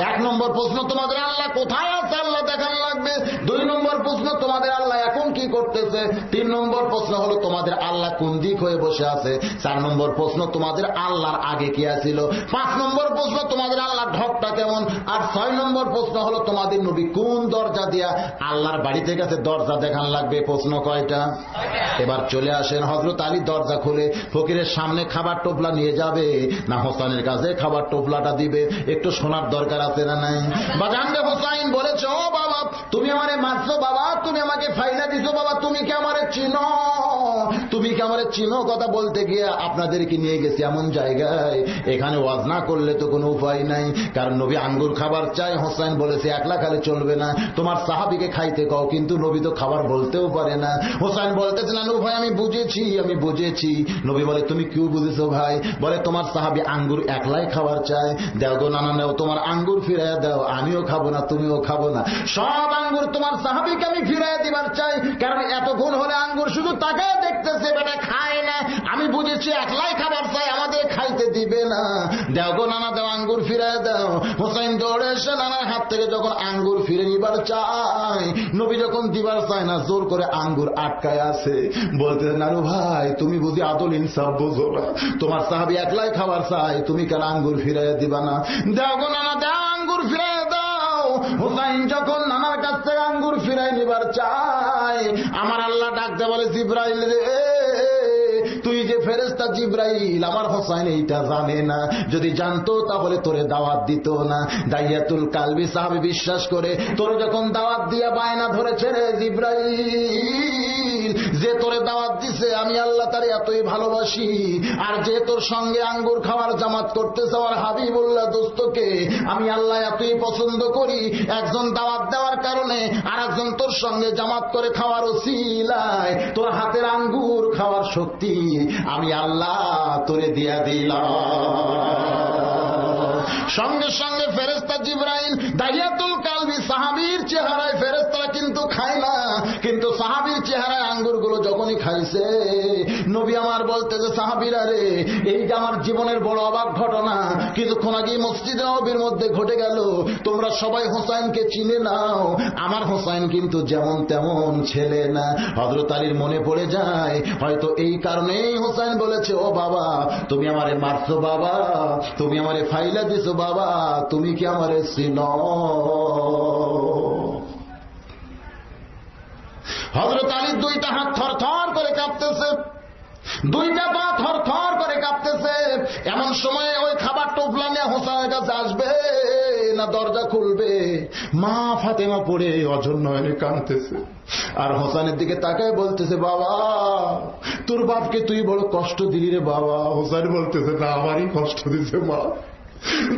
1 নম্বর প্রশ্ন তোমাদের আল্লাহ কোথায় আছে আল্লাহ দেখান লাগবে। 2 নম্বর প্রশ্ন তোমাদের আল্লাহ এখন কি করতেছে। 3 নম্বর প্রশ্ন হলো তোমাদের আল্লাহ কোন দিক হয়ে বসে আছে। 4 নম্বর প্রশ্ন তোমাদের আল্লাহর আগে কি আছিল। 5 নম্বর প্রশ্ন তোমাদের আল্লাহ ঢকটা কেমন। আর 6 নম্বর প্রশ্ন হলো তোমাদের নবী কোন দরজা দিয়া আল্লাহর বাড়িতে গেছে, দরজা দেখান লাগবে। প্রশ্ন কয়টা? এবার চলে আসেন। হযরত আলী দরজা খুলে ফকিরের সামনে খাবার টোপলা নিয়ে যাবে না হোসেনের কাছে খাবার টোপলাটা দিবে? একটু শোনার দরকার আছে না নাই? বাজানরে হোসাইন বলেছে ও বাবা তুমি আমারে মারছো বাবা, তুমি আমাকে ফাইলা দিছো বাবা, তুমি কি আমারে চিনো? তুমি কি আমারে চিনো? কথা বলতে গিয়ে আপনাদেরকে নিয়ে গেছি এমন জায়গায় এখানে ওয়াজ না করলে তো কোনো উপায় নাই। কারণ নবী আঙ্গুর খাবার চাই। হোসেন বলেছে একলা খালে চলবে না, তোমার সাহাবীকে খাইতে কও। কিন্তু নবী তো খাবার বলতেও পারে না। হোসেন বলতেছে না ভাই আমি বুঝেছি, আমি বুঝেছি। নবী বলে তুমি কি বুঝেছো ভাই? বলে তোমার সাহাবী আঙ্গুর একলাই খাবার চায়। দাও গো নানা নাও, তোমার আঙ্গুর ফিরাইয়া দাও, আমিও খাবো না তুমিও খাবো না, সব আঙ্গুর তোমার সাহাবীকে আমি ফিরাইয়া দিবার চাই। কারণ এতক্ষণ হলে আঙ্গুর শুধু তাকে দেখতেছে, বেটা খায় না। আমি বুঝেছি একলাই খাবার চাই, আমাদের খাইতে দিবে না। দাও গো নানা দাও, আঙ্গুর ফিরাইয়া দাও। হোসেন দৌড়ে এসে নানার হাত থেকে যখন আঙ্গুর ফিরে নিবার চায়, নবী যখন দিবার চায় না, জোর করে আঙ্গুর আটকায় আছে। বলতে নানু ভাই তুমি বুঝি আদল ইনসাফ বুঝো না, তোমার সাহাবী একলাই খাবার চাই, তুমি কেন আঙ্গুর ফিরাইয়া দিবা না? দাও গো নানা দাও, আঙ্গুর ফিরাইয়া দাও। হোসাইন যখন নানার কাছ থেকে আঙ্গুর ফিরাই নিবার চায়, আমার আল্লাহ ডাকতে বলে জিবরাইল রে, তুই যে ফেরেশতা জিবরাইল, আমার হোসাইন এইটা জানে না। যদি জানতো তাহলে তোরে দাওয়াত দিত না। দাইয়াতুল কালবি সাহাবী বিশ্বাস করে তোরে যখন দাওয়াত দিয়া বায়না ধরেছে রে জিবরাইল, যে তোরে দাওয়াত দিছে আমি আল্লাহ তারে এতই ভালোবাসি, আর যে তোর সঙ্গে আঙ্গুর খাওয়ার জামাত করতেছে আমার হাবিবুল্লাহ দোস্তকে আমি আল্লাহ এতই পছন্দ করি, একজন দাওয়াত দেওয়ার কারণে আর একজন তোর সঙ্গে জামাত করে খাওয়ার ওসিলায় তোর হাতের আঙ্গুর খাওয়ার শক্তি আমি আল্লাহ তোরে দিয়া দিলাম। সঙ্গে সঙ্গে ফেরেশতা জিবরাইল দাইয়াতুল কালবি সাহাবীর চেহারায়, ফেরেশতারা কিন্তু খায় না, কিন্তু সাহাবীর চেহারায় আঙ্গুরগুলো যখনই খাইছে, নবী আমার বলতেছে সাহাবীরা রে, এই যে আমার জীবনের বড় অবাক ঘটনা কিছুক্ষণ আগে মসজিদে নববীর মধ্যে ঘটে গেল। তোমরা সবাই হোসাইনকে চিনে নাও, আমার হোসাইন কিন্তু যেমন তেমন ছেলে না। হযরত আলীর মনে পড়ে যায় হয়তো এই কারণেই হোসাইন বলেছে ও বাবা তুমি আমারে মারছো বাবা, তুমি আমারে ফাইলা দিছো বাবা, তুমি কি আমারে চিনো? হযরত আলীর 2টা হাত থরথর করে কাঁপতেছে, 2টা পা থরথর করে কাঁপতেছে। এমন সময় ওই খাবার টোপলা নিয়ে হোসাইনের কাছে আসবে না দরজা খুলবে, মা ফাতেমা পড়ে অঝর নয়নে কাঁদতেছে। আর হোসেনের দিকে তাকায় বলতেছে বাবা তোর বাপকে তুই বড় কষ্ট দিলি রে বাবা। হোসেন বলতেছে না আমারই কষ্ট দিছে মা।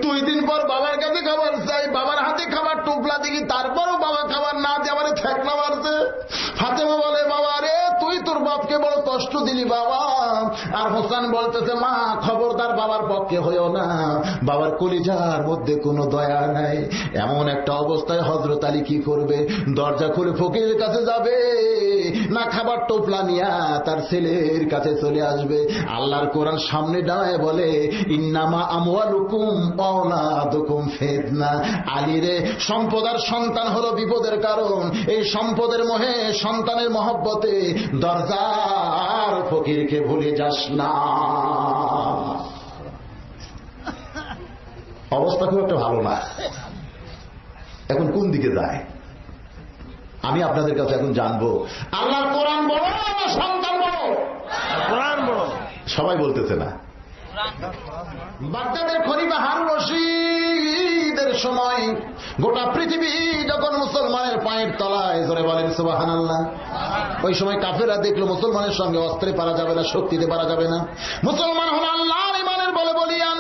2 দিন পর বাবার কাছে খাবার চাই, বাবার হাতে খাবার টোপলা দেখি, তারপরও বাবা খাবার না দিয়ে আমারে ঠেকনা মারছে। ফাতেমা বলে বাবা রে তুই তোর বাপকে বড় কষ্ট দিলি বাবা। আর হোসেন বলতেছে মা খবরদার বাবার পক্ষে হইও না, বাবার কলিজার মধ্যে কোনো দয়া নাই। এমন একটা অবস্থায় হযরত আলী কি করবে? দরজা খুলে ফকিরের কাছে যাবে না খাবার টোপলা নিয়া তার ছেলের কাছে চলে আসবে? আল্লাহর কোরআন সামনে দাঁড়ায় বলে ইন্নামা আমওয়ালুকুম আওলাদুকুম ফিতনা। আলী রে সম্পদ আর সন্তান হলো বিপদের কারণ। এই সম্পদের মোহে সন্তানের মহব্বতে দরজার ফকিরকে ভুলে যাস না। অবস্থা খুব একটা ভালো না। এখন কোন দিকে যায় আমি আপনাদের কাছে এখন জানবো। আল্লাহর কোরআন বড় না সন্তান বড়? কোরআন বড়। সবাই বলতেছে না। বাগদাদের খলিফা হারুন রশিদের সময় গোটা পৃথিবী যখন মুসলমানের পায়ের তলায়, জোরে বলেন সুবহানাল্লাহ, ওই সময় কাফেররা দেখলো মুসলমানের সঙ্গে অস্ত্রে পারা যাবে না, শক্তিতে পারা যাবে না। মুসলমান হলো আল্লাহর ইমানের বলে বলিয়ান।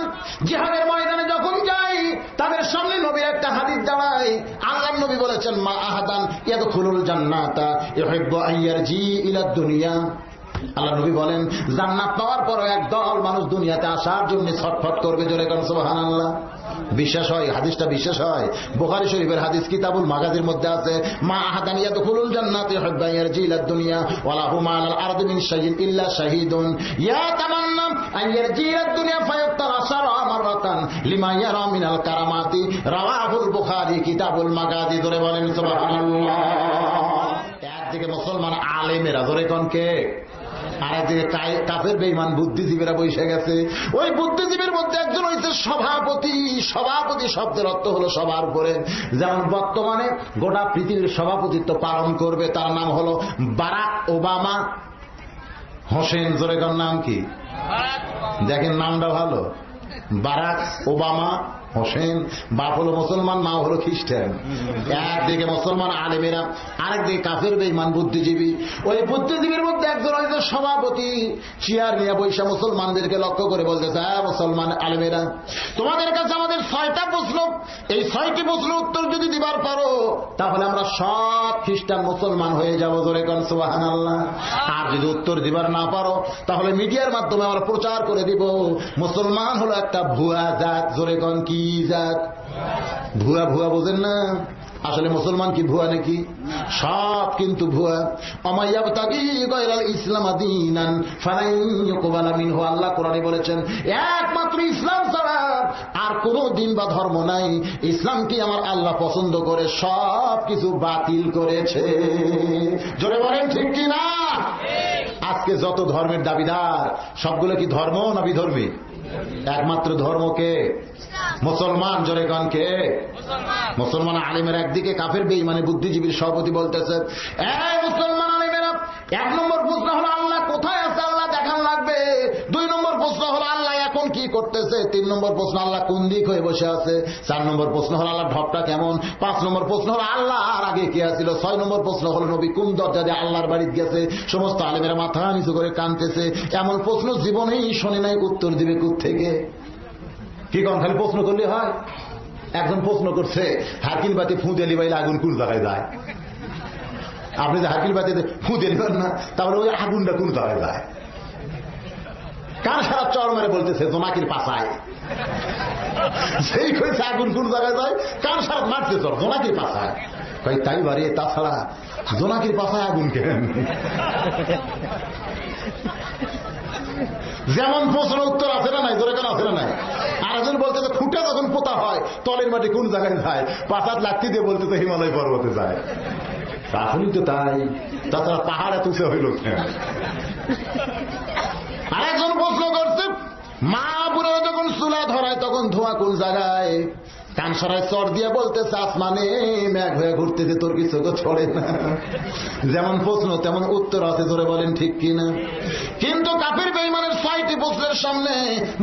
জিহাদের ময়দানে যখন যাই তাদের সামনে নবীর একটা হাদিস দাঁড়ায়। আল্লাহর নবী বলেছেন, মা আহাদান ইয়াদখুলুল জান্নাতা ইউহিব্বু আন ইয়ারজি ইলা দুনিয়া। আল্লাহ নবী বলেন, জান্নাত পাওয়ার পর একদল মানুষ দুনিয়াতে আসার জন্য ছটফট করবে। জোরে কোন সুবহানাল্লাহ। বিশ্বাস হয়? হাদিসটা বিশ্বাস হয়? বুখারী শরীফের হাদিস কিতাবুল মাগাজির মধ্যে আছে, মা আহাদান ইয়াদখুলুল জান্নাতা ইউহিব্বু আন ইয়ারজি ইলা দুনিয়া ওয়া লাহু মা আলাল আরদি মিন শাইইন ইল্লা শাহীদুন ইয়াতামান্না আন ইয়ারজি ইলা দুনিয়া ফায়াক্তার আশারা মাররাতান লিমা ইয়ারা মিনাল কারামাতি। রাওয়াহুল বুখারী কিতাবুল মাগাজি। ধরে বলেন সুবহানাল্লাহ। একদিকে মুসলমান আলেমেরা, ধরে কোন কে, আর একদিকে কাফের বেঈমান বুদ্ধিজীবীরা বসে গেছে। ওই বুদ্ধিজীবীর মধ্যে একজন হয়েছে সভাপতি। সভাপতি শব্দের অর্থ হলো সবার উপরে। যেমন বর্তমানে গোটা পৃথিবীর সভাপতিত্ব পালন করবে, তার নাম হলো বারাক ওবামা হোসেন। জোরেগর নাম কি? দেখেন নামটা ভালো, বারাক ওবামা হোসেন। বাপ হলো মুসলমান, মা হলো খ্রিস্টান। একদিকে মুসলমান আলেমেরা, আরেকদিকে কাফের বেঈমান বুদ্ধিজীবী। ওই বুদ্ধিজীবীর মধ্যে একজন হয়তো সভাপতি চেয়ার নিয়ে বৈশা মুসলমানদেরকে লক্ষ্য করে বলতেছে, হ্যাঁ মুসলমান আলেমেরা, তোমাদের কাছে আমাদের 6টা প্রশ্ন, এই 6টি প্রশ্ন উত্তর যদি দিবার পারো তাহলে আমরা সব খ্রিস্টান মুসলমান হয়ে যাবো। জোরে কোন সুবহানাল্লাহ। আর যদি উত্তর দিবার না পারো তাহলে মিডিয়ার মাধ্যমে আমরা প্রচার করে দিব মুসলমান হলো একটা ভুয়া জাত। জোরে কোন কি জাত? ভুয়া। ভুয়া বোঝেন না? আসলে মুসলমান কি ভুয়া নাকি? সব কিন্তু ভুয়া। অমাইয়াবতাগি গায়রাল ইসলাম দীনান ফালান ইউকবালা মিনহু। আল্লাহ কোরআনে বলেছেন, একমাত্র ইসলাম ছাড়া আর কোন দিন বা ধর্ম নাই। ইসলামকে আমার আল্লাহ পছন্দ করে সব কিছু বাতিল করেছে। জোরে বলেন ঠিক কি না? আজকে যত ধর্মের দাবিদার সবগুলো কি ধর্ম না বিধর্মী? একমাত্র ধর্মকে মুসলমান। জোরে গান কে? মুসলমান আলেমের একদিকে কাফের বেঈমানে বুদ্ধিজীবীর সভাপতি বলতেছে, এই মুসলমান আলেমেরা, 1 নম্বর প্রশ্ন হলো আল্লাহ কোথায় আছে, আল্লাহ দেখান লাগবে। 2 নম্বর প্রশ্ন হলো আল্লাহ এখন কি করতেছে। 3 নম্বর প্রশ্ন আল্লাহ কোন দিক হয়ে বসে আছে। 4 নম্বর প্রশ্ন হলো আল্লাহ ঢপটা কেমন। 5 নম্বর প্রশ্ন হলো আল্লাহ আর আগে কে আছিল। 6 নম্বর প্রশ্ন হলো নবী কোন দরজা দিয়ে আল্লাহর বাড়িতে গেছে। সমস্ত আলেমেরা মাথা নিচু করে কাঁদতেছে। এমন প্রশ্ন জীবনেই শোনে নাই, উত্তর দিবে কোত্থেকে? কি কোন খালি প্রশ্ন করলে হয়? একজন প্রশ্ন করছে, হাকিল বাতি ফু দিয়ে লিবাইলে আগুন কোন জায়গায় যায়? আপনি যে হাকিল বাতিতে ফু দিয়ে লিবেন না, তাহলে ওই আগুনটা কোন জায়গায় যায়? কার সারা চর মেরে বলতেছে জোনাকির পাশায়। সেই কইছে আগুন কোন জায়গায় যায়, কার সারা মারতে চর জোনাকির পাশায়। তাই বাড়ি, তাছাড়া জোনাকির পাশায় আগুন কেন? যেমন প্রশ্ন উত্তর আছে না নাই? জোরে কেন আছে না নাই? আর একজন বলতেছে খুঁটে যখন পোতা হয় তলের মাটি কোন জায়গায় যায়? 5 হাত লাঠি দিয়ে বলতেছে হিমালয় পর্বতে যায়। আসলেই তো তাই। তাছাড়া পাহাড়ে তুষে হইল কেন? আরেকজন প্রশ্ন করছে, মা বুড়ো যখন চুলা ধরায় তখন ধোঁয়া কোন জায়গায়? কানসরায় চর দিয়ে বলতেছে আসমানে মেঘ হয়ে ঘুরতেছে, তোর কিছু ছড়ে না। যেমন প্রশ্ন তেমন উত্তর আছে। ধরে বলেন ঠিক কিনা? কিন্তু কাফির বেঈমানের 6টি প্রশ্নের সামনে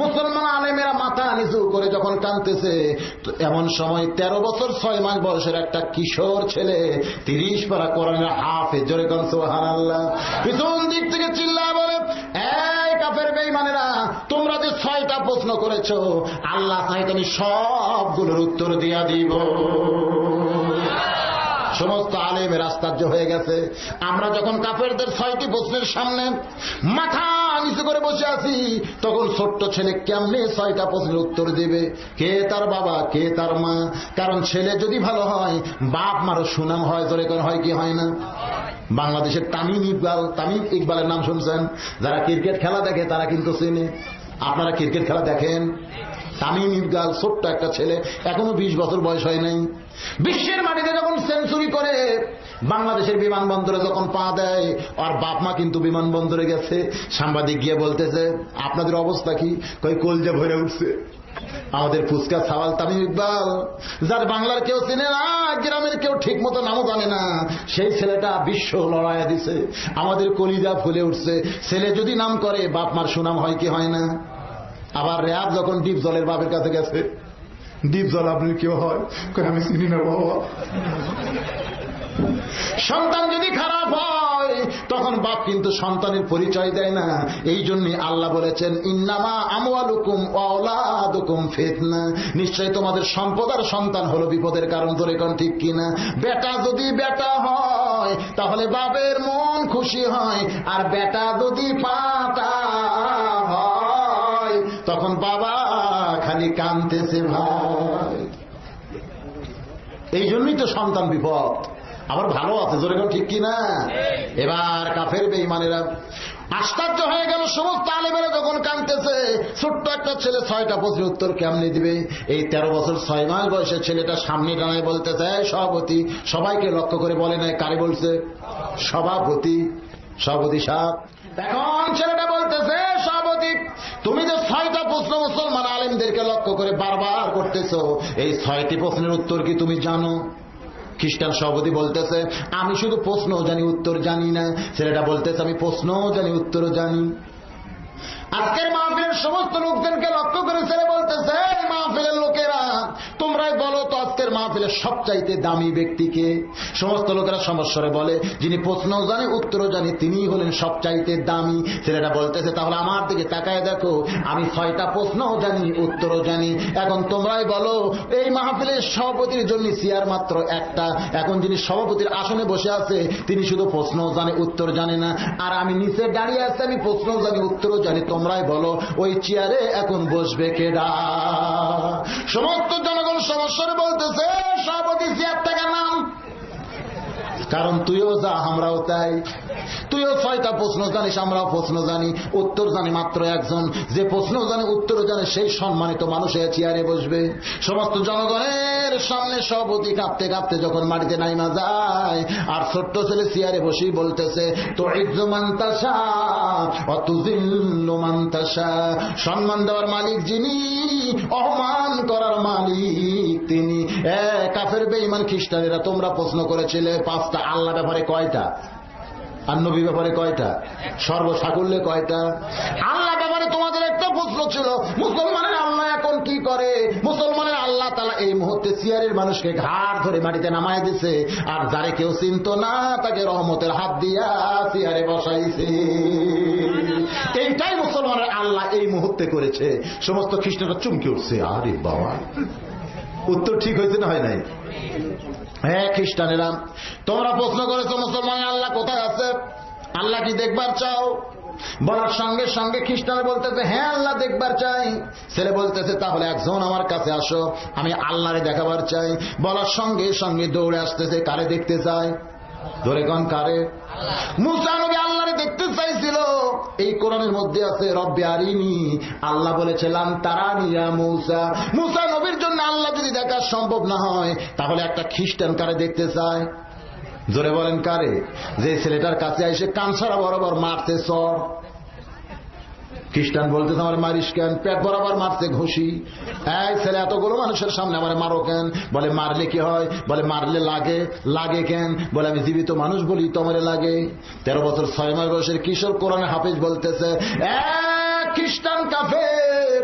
মুসলমান আলেমেরা মাথা নিচু করে যখন কাঁদতেছে, এমন সময় 13 বছর 6 মাস বয়সের একটা কিশোর ছেলে 30 পারা কোরআনের হাফেজ। জোরে কোন সুবহানাল্লাহ। পিছন দিক থেকে চিল্লায় বলে, এই কাফের বেঈমানেরা, তোমরা যে 6টা প্রশ্ন করেছো আল্লাহ চাইতে আমি সবগুলোর উত্তর দিয়া দিব। সমস্ত আলেমের আশ্চর্য হয়ে গেছে। আমরা যখন কাফেরদের 6টি প্রশ্নের সামনে মাথা নিচু করে বসে আছি, তখন ছোট্ট ছেলে কেমনে 6টা প্রশ্নের উত্তর দেবে? কে তার বাবা, কে তার মা? কারণ ছেলে যদি ভালো হয় বাপ মারও সুনাম হয়। জোরে কোন হয় কি হয় না? বাংলাদেশের তামিম ইকবালের নাম শুনছেন? যারা ক্রিকেট খেলা দেখে তারা কিন্তু চেনে। আপনারা ক্রিকেট খেলা দেখেন? তামিম ইকবাল ছোট্ট একটা ছেলে, এখনো 20 বছর বয়স হয় নাই। বিশ্বের মাটিতে যখন সেঞ্চুরি করে, বাংলাদেশের বিমানবন্দরে যখন পা দেয়, আর বাপ মা কিন্তু বিমানবন্দরে গেছে। সাংবাদিক গিয়ে বলতেছে, আপনাদের অবস্থা কি? কই কলজা ভরে উঠছে। আমাদের ফুচকা সাওয়াল তামিম ইকবাল, যার বাংলার কেউ চিনে না, গ্রামের কেউ ঠিক মতো নামও জানে না, সেই ছেলেটা বিশ্ব লড়াইয়া দিছে। আমাদের কলিজা ফুলে উঠছে। ছেলে যদি নাম করে, বাপ মার সুনাম হয় কি হয় না? আবার র্যাব যখন ডিপ জলের বাপের কাছে গেছে, ডিপ জল আপনি কেউ হয়? আমি চিনি না বাবা। সন্তান যদি খারাপ হয়, তখন বাপ কিন্তু সন্তানের পরিচয় দেয় না। এই জন্য আল্লাহ বলেছেন, ইন্নামা আমওয়ালুকুম ওয়া আওলাদুকুম ফিতনা, নিশ্চয় তোমাদের সম্পদ আর সন্তান হলো বিপদের কারণ। ধরে কোন ঠিক কিনা? বেটা যদি বেটা হয়, তাহলে বাপের মন খুশি হয়, আর বেটা যদি পাটা হয়, তখন বাবা খালি কাঁদতেছে ভাই। এই জন্যই তো সন্তান বিপদ। আবার ভালো আছে, জোরে কোন ঠিক কিনা? এবার কাফের বেঈমানেরা আশ্চর্য হয়ে গেল। সমস্ত আলেমেরা যখন কাঁদতেছে, ছোট্ট একটা ছেলে 6টা প্রশ্নের উত্তর কেমনি দিবে? এই 13 বছর 6 মাস বয়সের ছেলেটা সামনে দাঁড়ায় বলতেছে, সভাপতি, সবাইকে লক্ষ্য করে বলে নাই, কারে বলছে? সভাপতি, সভাপতি সাহেব। এখন ছেলেটা বলতেছে, সভাপতি, তুমি যে 6টা প্রশ্ন মুসলমান আলেমদেরকে লক্ষ্য করে বারবার করতেছো, এই 6টি প্রশ্নের উত্তর কি তুমি জানো? খ্রিস্টান সভাপতি বলতেছে, আমি শুধু প্রশ্ন জানি, উত্তর জানি না। ছেলেটা বলতেছে, আমি প্রশ্ন জানি, উত্তরও জানি। আজকের মাহফিলের সমস্ত লোকজনকে লক্ষ্য করে ছেলে বলতেছে, মাহফিলের লোকেরা তোমরাই বলো তো আজকের মাহফিলের সবচাইতে দামি ব্যক্তিকে? সমস্ত লোকেরা সমস্বরে বলে, যিনি প্রশ্নও জানে, উত্তরও জানি, তিনি হলেন সবচাইতে দামি। ছেলেটা বলতেছে, তাহলে আমার দিকে তাকায় দেখো, আমি 6টা প্রশ্নও জানি, উত্তরও জানি। এখন তোমরাই বলো, এই মাহফিলের সভাপতির জন্য চেয়ার মাত্র একটা। এখন যিনি সভাপতির আসনে বসে আছে, তিনি শুধু প্রশ্নও জানে, উত্তর জানে না, আর আমি নিচে দাঁড়িয়ে আছি, আমি প্রশ্নও জানি, উত্তরও জানি। তোমরাই বলো, ওই চেয়ারে এখন বসবে কেডা? সমস্ত জনগণ সমস্যারে বলতেছে, সভাপতি চেয়ার থেকে নাম। কারণ তুইও যা, আমরাও তাই। তুইও 6টা প্রশ্ন জানিস, আমরাও প্রশ্ন জানি, উত্তর জানি মাত্র একজন। যে প্রশ্ন জানে, উত্তর জানে, সেই সম্মানিত মানুষ চেয়ারে বসবে। সমস্ত জনগণের সামনে সভাপতি কাঁপতে কাঁপতে যখন মাটিতে নাইমা যায়, আর ছোট্ট ছেলে চেয়ারে বসেই বলতেছে, তো ইজ্জু মান তাশা ওয়া তুযিল্লু মান তাশা, সম্মান দেওয়ার মালিক যিনি, অপমান করার মালিক তিনি। কাফের বেঈমান খ্রিস্টানেরা, তোমরা প্রশ্ন করেছিলে 5টা, আল্লাহ ব্যাপারে কয়টা? আর নবী ব্যাপারে কয়টা? সর্বসাকুল্যে কয়টা? আল্লাহ ব্যাপারে তোমাদের একটা প্রশ্ন ছিল, মুসলমানের আল্লাহ এখন কি করে? মুসলমানের আল্লাহ তাআলা এই মুহূর্তে চেয়ারের মানুষকে ঘাড় ধরে মাটিতে নামায় দিছে, আর যারে কেউ চিনত না তাকে রহমতের হাত দিয়া চেয়ারে বসাইছে। এইটাই মুসলমানের আল্লাহ এই মুহূর্তে করেছে। সমস্ত খ্রিস্টানরা চমকে উঠছে, আরে বাবা, উত্তর ঠিক হয়েছে না হয় নাই? হ্যাঁ খ্রিস্টানেরা, তোমরা প্রশ্ন করেছো মুসলমানের আল্লাহ কোথায় আছে, আল্লাহ কি দেখবার চাও? বলার সঙ্গে সঙ্গে খ্রিস্টান বলতেছে, হ্যাঁ আল্লাহ দেখবার চাই। ছেলে বলতেছে, তাহলে একজন আমার কাছে আসো, আমি আল্লাহরে দেখাবার চাই। বলার সঙ্গে সঙ্গে দৌড়ে আসতেছে, কারে দেখতে চায়? ধরে কোন কারে? মুসা নবী আল্লাহরে দেখতে চাইছিল। এই কোরআনের মধ্যে আছে, রব্বি আরিনি, আল্লাহ বলেছিলাম তারানি ইয়া মুসা। মুসা নবীর জন্য আল্লাহ যদি দেখা সম্ভব না হয়, তাহলে একটা খ্রিস্টান কারে দেখতে চায়? জোরে বলেন কারে? যে ছেলেটার কাছে এসে কানসারা বরাবর মারতে চর। খ্রিস্টান বলতেছে, আমার মারিস কেন? পেট বরাবর মারতে ঘুষি। এই ছেলে, এতগুলো মানুষের সামনে আমার মারো কেন? বলে মারলে কি হয়? বলে মারলে লাগে। লাগে কেন? বলে আমি জীবিত মানুষ বলি তোমারে লাগে। 13 বছর 6 মাস বয়সের কিশোর কোরআনে হাফেজ বলতেছে, খ্রিস্টান কাফের,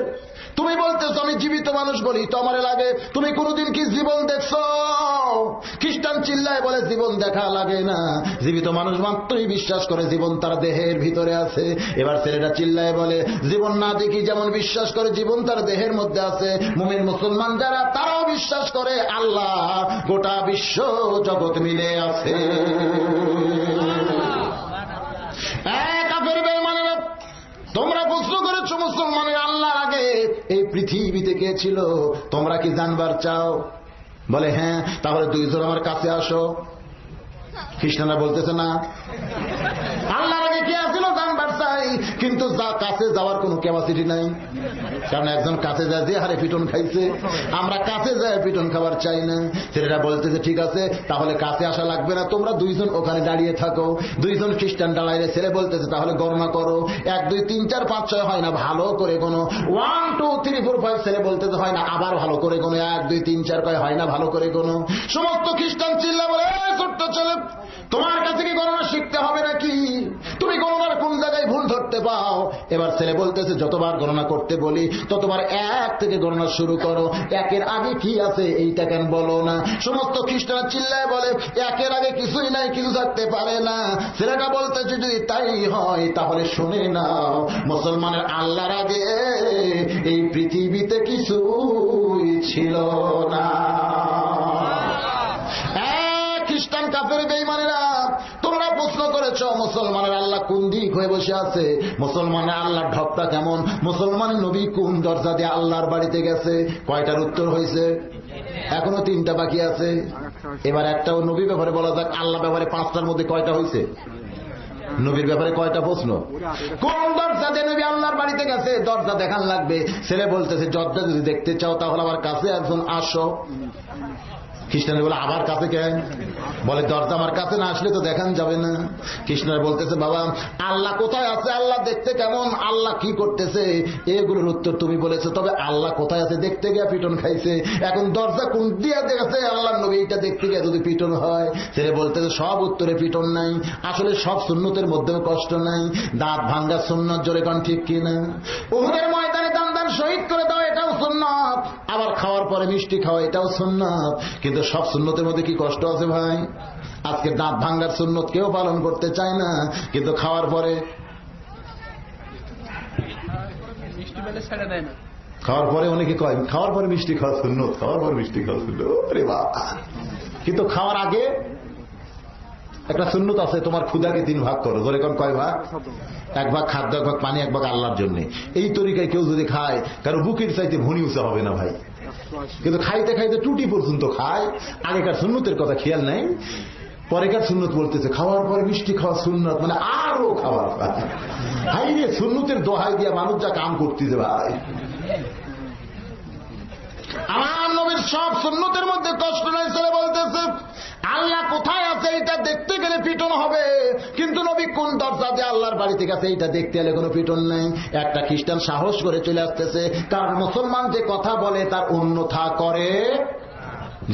তুমি বলতেছো আমি জীবিত মানুষ বলি তোমারে লাগে, তুমি কোনদিন কি জীবন দেখছো? খ্রিস্টান চিল্লায় বলে, জীবন দেখা লাগে না, জীবিত মানুষ মাত্রই বিশ্বাস করে জীবন তার দেহের ভিতরে আছে। এবার ছেলেটা চিল্লায় বলে, জীবন না দেখি যেমন বিশ্বাস করে জীবন তার দেহের মধ্যে আছে, মুমিন মুসলমান যারা, তারাও বিশ্বাস করে আল্লাহ গোটা বিশ্ব জগৎ মিলে আছে। কাফের বেঈমানেরা, তোমরা প্রশ্ন করেছো মুসলমানের আল্লাহর আগে এই পৃথিবীতে কে ছিল, তোমরা কি জানবার চাও? বলে হ্যাঁ। তাহলে 2 জন আমার কাছে আসো। খ্রিস্টানরা বলতেছে না, আল্লাহর আগে কে আসছিল জানবার চাই। কিন্তু যা কাছে যাওয়ার কোনো ক্যাপাসিটি নাই, কারণ একজন কাছে যায় যে হারে পিটন খাইছে, আমরা কাছে যায় পিটন খাবার চাই না। ছেলেরা বলতেছে ঠিক আছে তাহলে কাছে আসা লাগবে না, তোমরা দুইজন ওখানে দাঁড়িয়ে থাকো। দুইজন খ্রিস্টান দাঁড়াইলে ছেলে বলতেছে তাহলে গণনা করো, 1 2 3 4 5 6 হয় না, ভালো করে কোনো 1 2 3 4 5, ছেলে বলতেছে হয় না, আবার ভালো করে কোনো 1 2 3 4 কয় হয় না, ভালো করে কোনো। সমস্ত খ্রিস্টান চিল্লা বলে ছোট্ট ছেলে তোমার কাছে কি গণনা শিখতে হবে নাকি, তুমি গণনার কোন জায়গায় ভুল ধরতে পাও? এবার ছেলে বলতেছে যতবার গণনা করতে বলি ততবার 1 থেকে গণনা শুরু করো, 1-এর আগে কি আছে এইটা কেন বলো না? সমস্ত খ্রিস্টান চিল্লায় বলে 1-এর আগে কিছুই নাই, কিছু থাকতে পারে না। ছেলেটা বলতেছে যদি তাই হয় তাহলে শুনে নাও, মুসলমানের আল্লাহর আগে এই পৃথিবীতে কিছুই ছিল না। খ্রিস্টান কাফের বেঈমানেরা তোমরা প্রশ্ন করেছ মুসলমানের আল্লাহ কোন দিক হয়ে বসে আছে, মুসলমানের আল্লাহর ঢপটা কেমন, মুসলমানের নবী কোন দরজা দিয়ে আল্লাহর বাড়িতে গেছে? কয়টার উত্তর হয়েছে? এখনো 3টা বাকি আছে। এবার একটাও নবী ব্যাপারে বলা যাক, আল্লাহ ব্যাপারে 5টার মধ্যে কয়টা হয়েছে? নবীর ব্যাপারে কয়টা প্রশ্ন? কোন দরজা দিয়ে নবী আল্লাহর বাড়িতে গেছে? দরজা দেখান লাগবে। ছেলে বলতেছে দরজা যদি দেখতে চাও তাহলে আমার কাছে একজন আসো। খ্রিস্টানের বলে আবার কাছে কেন? বলে দরজা আমার কাছে না আসলে তো দেখান যাবে না। কৃষ্ণের বলতেছে বাবা আল্লাহ কোথায় আছে, আল্লাহ দেখতে কেমন, আল্লাহ কি করতেছে, এগুলোর উত্তর তুমি বলেছো, তবে আল্লাহ কোথায় আছে দেখতে গিয়ে পিটন খাইছে, এখন দরজা কোন দিয়ে দেখেছে আল্লাহ নবী এইটা দেখতে গিয়ে যদি পিটন হয়? ছেলে বলতেছে সব উত্তরে পিটন নাই, আসলে সব সুন্নতের মধ্যেও কষ্ট নাই। দাঁত ভাঙ্গা সুন্নত, জোরে কোন ঠিক কিনা? উহুদের ময়দানে দান শহীদ করে দাও, এটাও সুন্নত। আবার খাওয়ার পরে মিষ্টি খাওয়া, এটাও সুন্নত। কিন্তু সব সুন্নতের মধ্যে কি কষ্ট আছে ভাই? আজকে দাঁত ভাঙ্গার সুন্নত কেউ পালন করতে চায় না, কিন্তু খাওয়ার পরে অনেকে কয় খাওয়ার পরে মিষ্টি খাওয়া সুন্নত, খাওয়ার পরে মিষ্টি খাওয়া সুন্নত। আরে বাবা, কিন্তু খাওয়ার আগে একটা সুন্নত আছে, তোমার ক্ষুধাকে 3 ভাগ করো। ধরে কোন কয় ভাগ? 1 ভাগ খাদ্য, 1 ভাগ পানি, 1 ভাগ আল্লাহর জন্য। এই তরিকায় কেউ যদি খায় কারো বুকের চাইতে ভুনি উঁচা হবে না ভাই। কিন্তু খাইতে খাইতে টুটি পর্যন্ত খায়, আগেকার সুন্নতের কথা খেয়াল নাই, পরেকার সুন্নত বলতেছে খাওয়ার পরে মিষ্টি খাওয়া সুন্নত, মানে আরো খাওয়ার খায়। হাই রে, সুন্নতের দোহাই দিয়া মানুষ যা কাম করতেছে ভাই। আমার নবীর সব সুন্নতের মধ্যে কষ্ট নাই। ছেলে বলতেছে আল্লাহ কোথায় আছে এটা দেখতে গেলে পিটন হবে, কিন্তু নবী কোন দরজা দিয়ে আল্লাহর বাড়িতে গেছে এইটা দেখতে গেলে কোনো পিটন নাই। একটা খ্রিস্টান সাহস করে চলে আসতেছে, কারণ মুসলমান যে কথা বলে তার অন্যথা করে।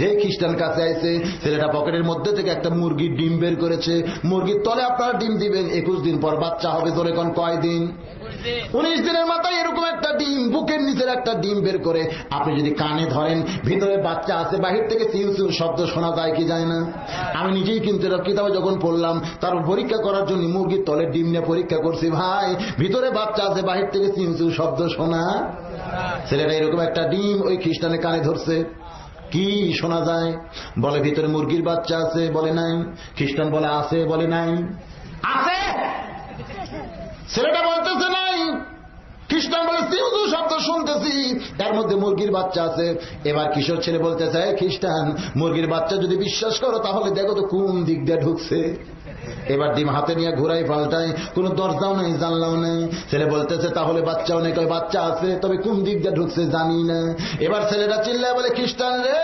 যে খ্রিস্টান কাছে আইছে, ছেলেটা পকেটের মধ্যে থেকে একটা মুরগির ডিম বের করেছে, মুরগির তলে আপনারা ডিম দিবেন, 21 দিন পর বাচ্চা হবে। ধরে কোন কয় দিন? 19 দিনের মাথায় এরকম একটা ডিম, বুকের নিচের একটা ডিম বের করে আপনি যদি কানে ধরেন, ভিতরে বাচ্চা আছে, বাহির থেকে চিউ চিউ শব্দ শোনা যায় কি যায় না? আমি নিজেই কিন্তু কিতাবে যখন পড়লাম, তার পরীক্ষা করার জন্য মুরগির তলে ডিম নিয়ে পরীক্ষা করছি, ভাই ভিতরে বাচ্চা আছে, বাহির থেকে চিউ চিউ শব্দ শোনা। ছেলেটা এরকম একটা ডিম ওই খ্রিস্টানের কানে ধরছে, কি শোনা যায়? বলে ভিতরে মুরগির বাচ্চা আছে, বলে নাই। খ্রিস্টান বলে আছে, বলে নাই। আছে, ছেলেটা বলতেছে নাই। খ্রিস্টান বলে চিউচু শব্দ শুনতেছি, তার মধ্যে মুরগির বাচ্চা আছে। এবার কিশোর ছেলে বলতেছে খ্রিস্টান, মুরগির বাচ্চা যদি বিশ্বাস করো তাহলে দেখো তো কোন দিক দিয়ে ঢুকছে। এবার ডিম হাতে নিয়ে ঘুরাই পাল্টায়, কোন দরজাও নেই, জানলাও নেই। ছেলে বলতেছে তাহলে বাচ্চাও নেই, কয় বাচ্চা আছে, তবে কোন দিক দিয়ে ঢুকছে জানি না। এবার ছেলেটা চিল্লায় বলে খ্রিস্টান রে,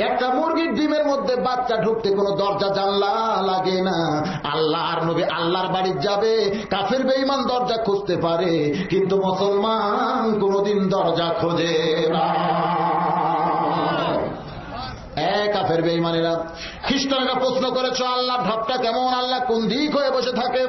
একটা মুরগির ডিমের মধ্যে বাচ্চা ঢুকতে কোনো দরজা জানলা লাগে না। আল্লাহর নবী আল্লাহর বাড়ি যাবে, কাফের বেঈমান দরজা খুঁজতে পারে, কিন্তু মুসলমান কোনদিন দরজা খোঁজে না। কাফের বেঈমানেরা, খ্রিস্টানেরা প্রশ্ন করেছ আল্লাহর ঢপটা কেমন, আল্লাহ কোন দিক হয়ে বসে থাকে?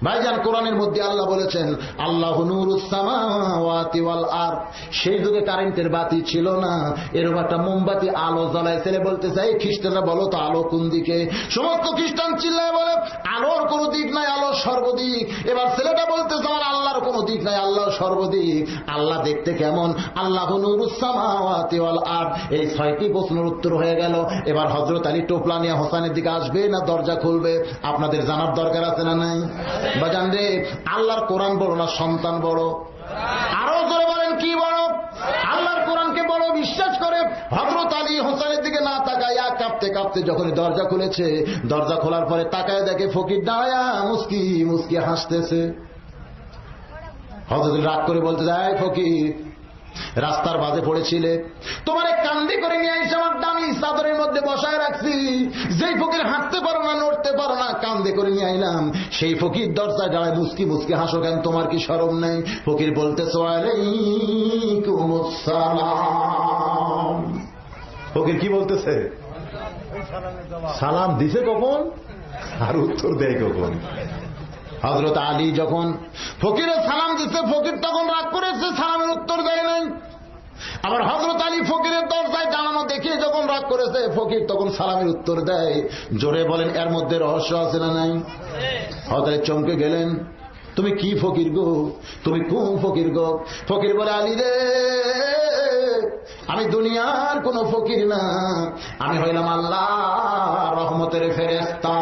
ভাইজান, কোরআনের মধ্যে আল্লাহ বলেছেন আল্লাহু নূরুস সামাওয়াতি ওয়াল আরদ। সেই যুগে কারেন্টের বাতি ছিল না, এরকম একটা মোমবাতি আলো জ্বলায়। ছেলে বলতে চাই খ্রিস্টানরা বলো তো আলো কোন দিকে? সমস্ত খ্রিস্টান চিল্লায় বলে আলোর কোনো দিক নাই, আলো সর্বদিক। এবার ছেলেটা বলতেছে আমার আল্লাহর কোনো দিক নাই, আল্লাহ সর্বদিক। আল্লাহ দেখতে কেমন? আল্লাহু নূরুস সামাওয়াতি ওয়াল আরদ। এই 6টি প্রশ্নের উত্তর হয়ে গেল। এবার হযরত আলী টোপলা নিয়ে হোসেনের দিকে আসবে না দরজা খুলবে? আপনাদের জানার দরকার আছে না নাই? বাজান রে, আল্লাহর কোরআন বড় না সন্তান বড়? আরো জোরে বলেন কি বড়? আল্লাহর কোরআনকে বড় বিশ্বাস করে হযরত আলী হোসেনের দিকে না তাকাইয়া কাঁপতে কাঁপতে আসতে যখন দরজা খুলেছে, দরজা খোলার পরে তাকায় দেখে ফকির দাঁড়ায়া মুস্কি মুস্কি হাসতেছে। হযরত রাগ করে বলতে যায়, ফকির রাস্তার বাজে পড়েছিলে, তোমার কান্দি করে নিয়ে এসে আমার দামি চাদরের মধ্যে বসায় রাখছি। যেই ফকির হাঁটতে পারো না, নড়তে পারো না, কান্দে করে নিয়ে আইলাম, সেই ফকির দরজায় দাঁড়ায় মুস্কি মুস্কি হাসো কেন? তোমার কি শরম নেই? ফকির বলতেছে, ওয়ালাইকুমুস সালাম। ফকির কি বলতেছে? সালাম দিছে কখন আর উত্তর দেয় কখন? হযরত আলী যখন ফকিরের সালাম দিচ্ছে, ফকির তখন রাগ করেছে, সালামের উত্তর দেয় নাই। আবার হযরত আলী ফকিরের দরজায় দাঁড়ানো দেখে যখন রাগ করেছে, ফকির তখন সালামের উত্তর দেয়। জোরে বলেন, এর মধ্যে রহস্য আছে না নাই? হযরত আলী চমকে গেলেন, তুমি কি ফকির গো? তুমি কোন ফকির গো? ফকির বলে, আলী রে, আমি দুনিয়ার কোন ফকির না, আমি হইলাম আল্লাহ রহমতের ফেরেশতা।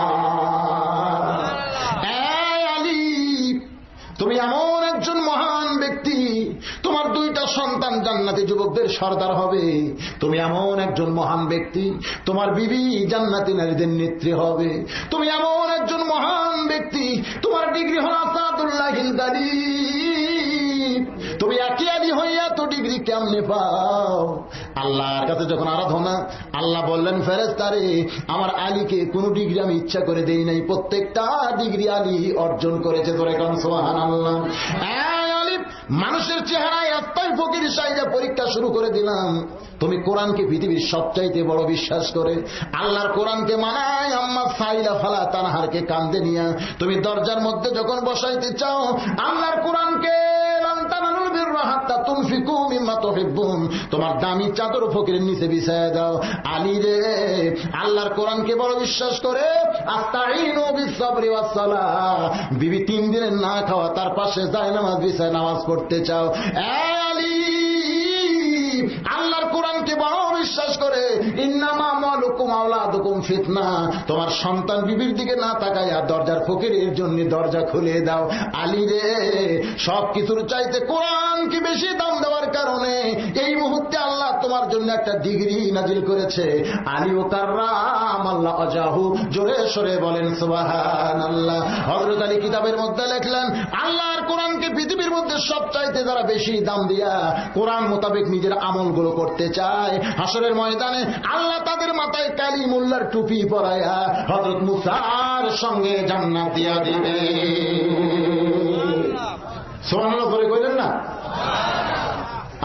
তুমি এমন একজন মহান ব্যক্তি, তোমার দুইটা সন্তান জান্নাতি যুবকদের সর্দার হবে। তুমি এমন একজন মহান ব্যক্তি, তোমার বিবি জান্নাতি নারীদের নেত্রী হবে। তুমি এমন একজন মহান ব্যক্তি, তোমার ডিগ্রি হল আসাদুল্লাহিল গালিব। তুমি একই আলী হইয়া তো ডিগ্রি কেমনে পাও? আল্লাহর কাছে যখন আরাধনা, আল্লাহ বললেন, ফেরেশতারে, আমার আলীকে কোন ডিগ্রি আমি ইচ্ছা করে দেই নাই, প্রত্যেকটা ডিগ্রি আলী অর্জন করেছে। তোরে কোন সুবহানাল্লাহ। আলী মানুষের চেহারায় এতই ফকির সাইজা পরীক্ষা শুরু করে দিলাম। তুমি কোরআনকে পৃথিবীর সবচাইতে বড় বিশ্বাস করে আল্লাহর কোরআনকে মানায় আম্মা সাইলা ফালা তানহারকে কান্দে নিয়া তুমি দরজার মধ্যে যখন বসাইতে চাও, আল্লাহর কোরআনকে তোমার দামি চাদর ফকিরের নিচে বিছায় দাও। আলী রে, আল্লাহর কোরআনকে বড় বিশ্বাস করে আস্তাঈনু বিস-সাবরি ওয়াস-সালাহ, বিবি 3 দিনের না খাওয়া তার পাশে যায় নামাজ বিছায় নামাজ পড়তে চাও। আলী আল্লাহর কোরআনকে বড় বিশ্বাস করে ইন্নামা আমওয়ালুকুম আওলাদুকুম ফিতনা, তোমার সন্তান বিবির দিকে না তাকায়া দরজার ফকিরের জন্য দরজা খুলে দাও। আলী রে, সবকিছুর চাইতে কোরআনকে বেশি দাম দেওয়ার কারণে এই মুহূর্তে আল্লাহ তোমার জন্য একটা ডিগ্রি নাজিল করেছে। আলী ও কাররাম আল্লাহ আজাহু, জোরে সরে বলেন সুবহানাল্লাহ। হযরত আলী কিতাবের মধ্যে লিখলেন, আল্লাহর কোরআনকে পৃথিবীর মধ্যে সবচাইতে যারা বেশি দাম দিয়া কোরআন মোতাবেক নিজের আমলগুলো করতে চায়, হাসরের ময়দানে আল্লাহ তাদের মাথায় কালিমুল্লাহর টুপি পরায়া হযরত মুসার সঙ্গে জান্নাত দিয়া দিবে। সুবহানাল্লাহ করে কইলেন না?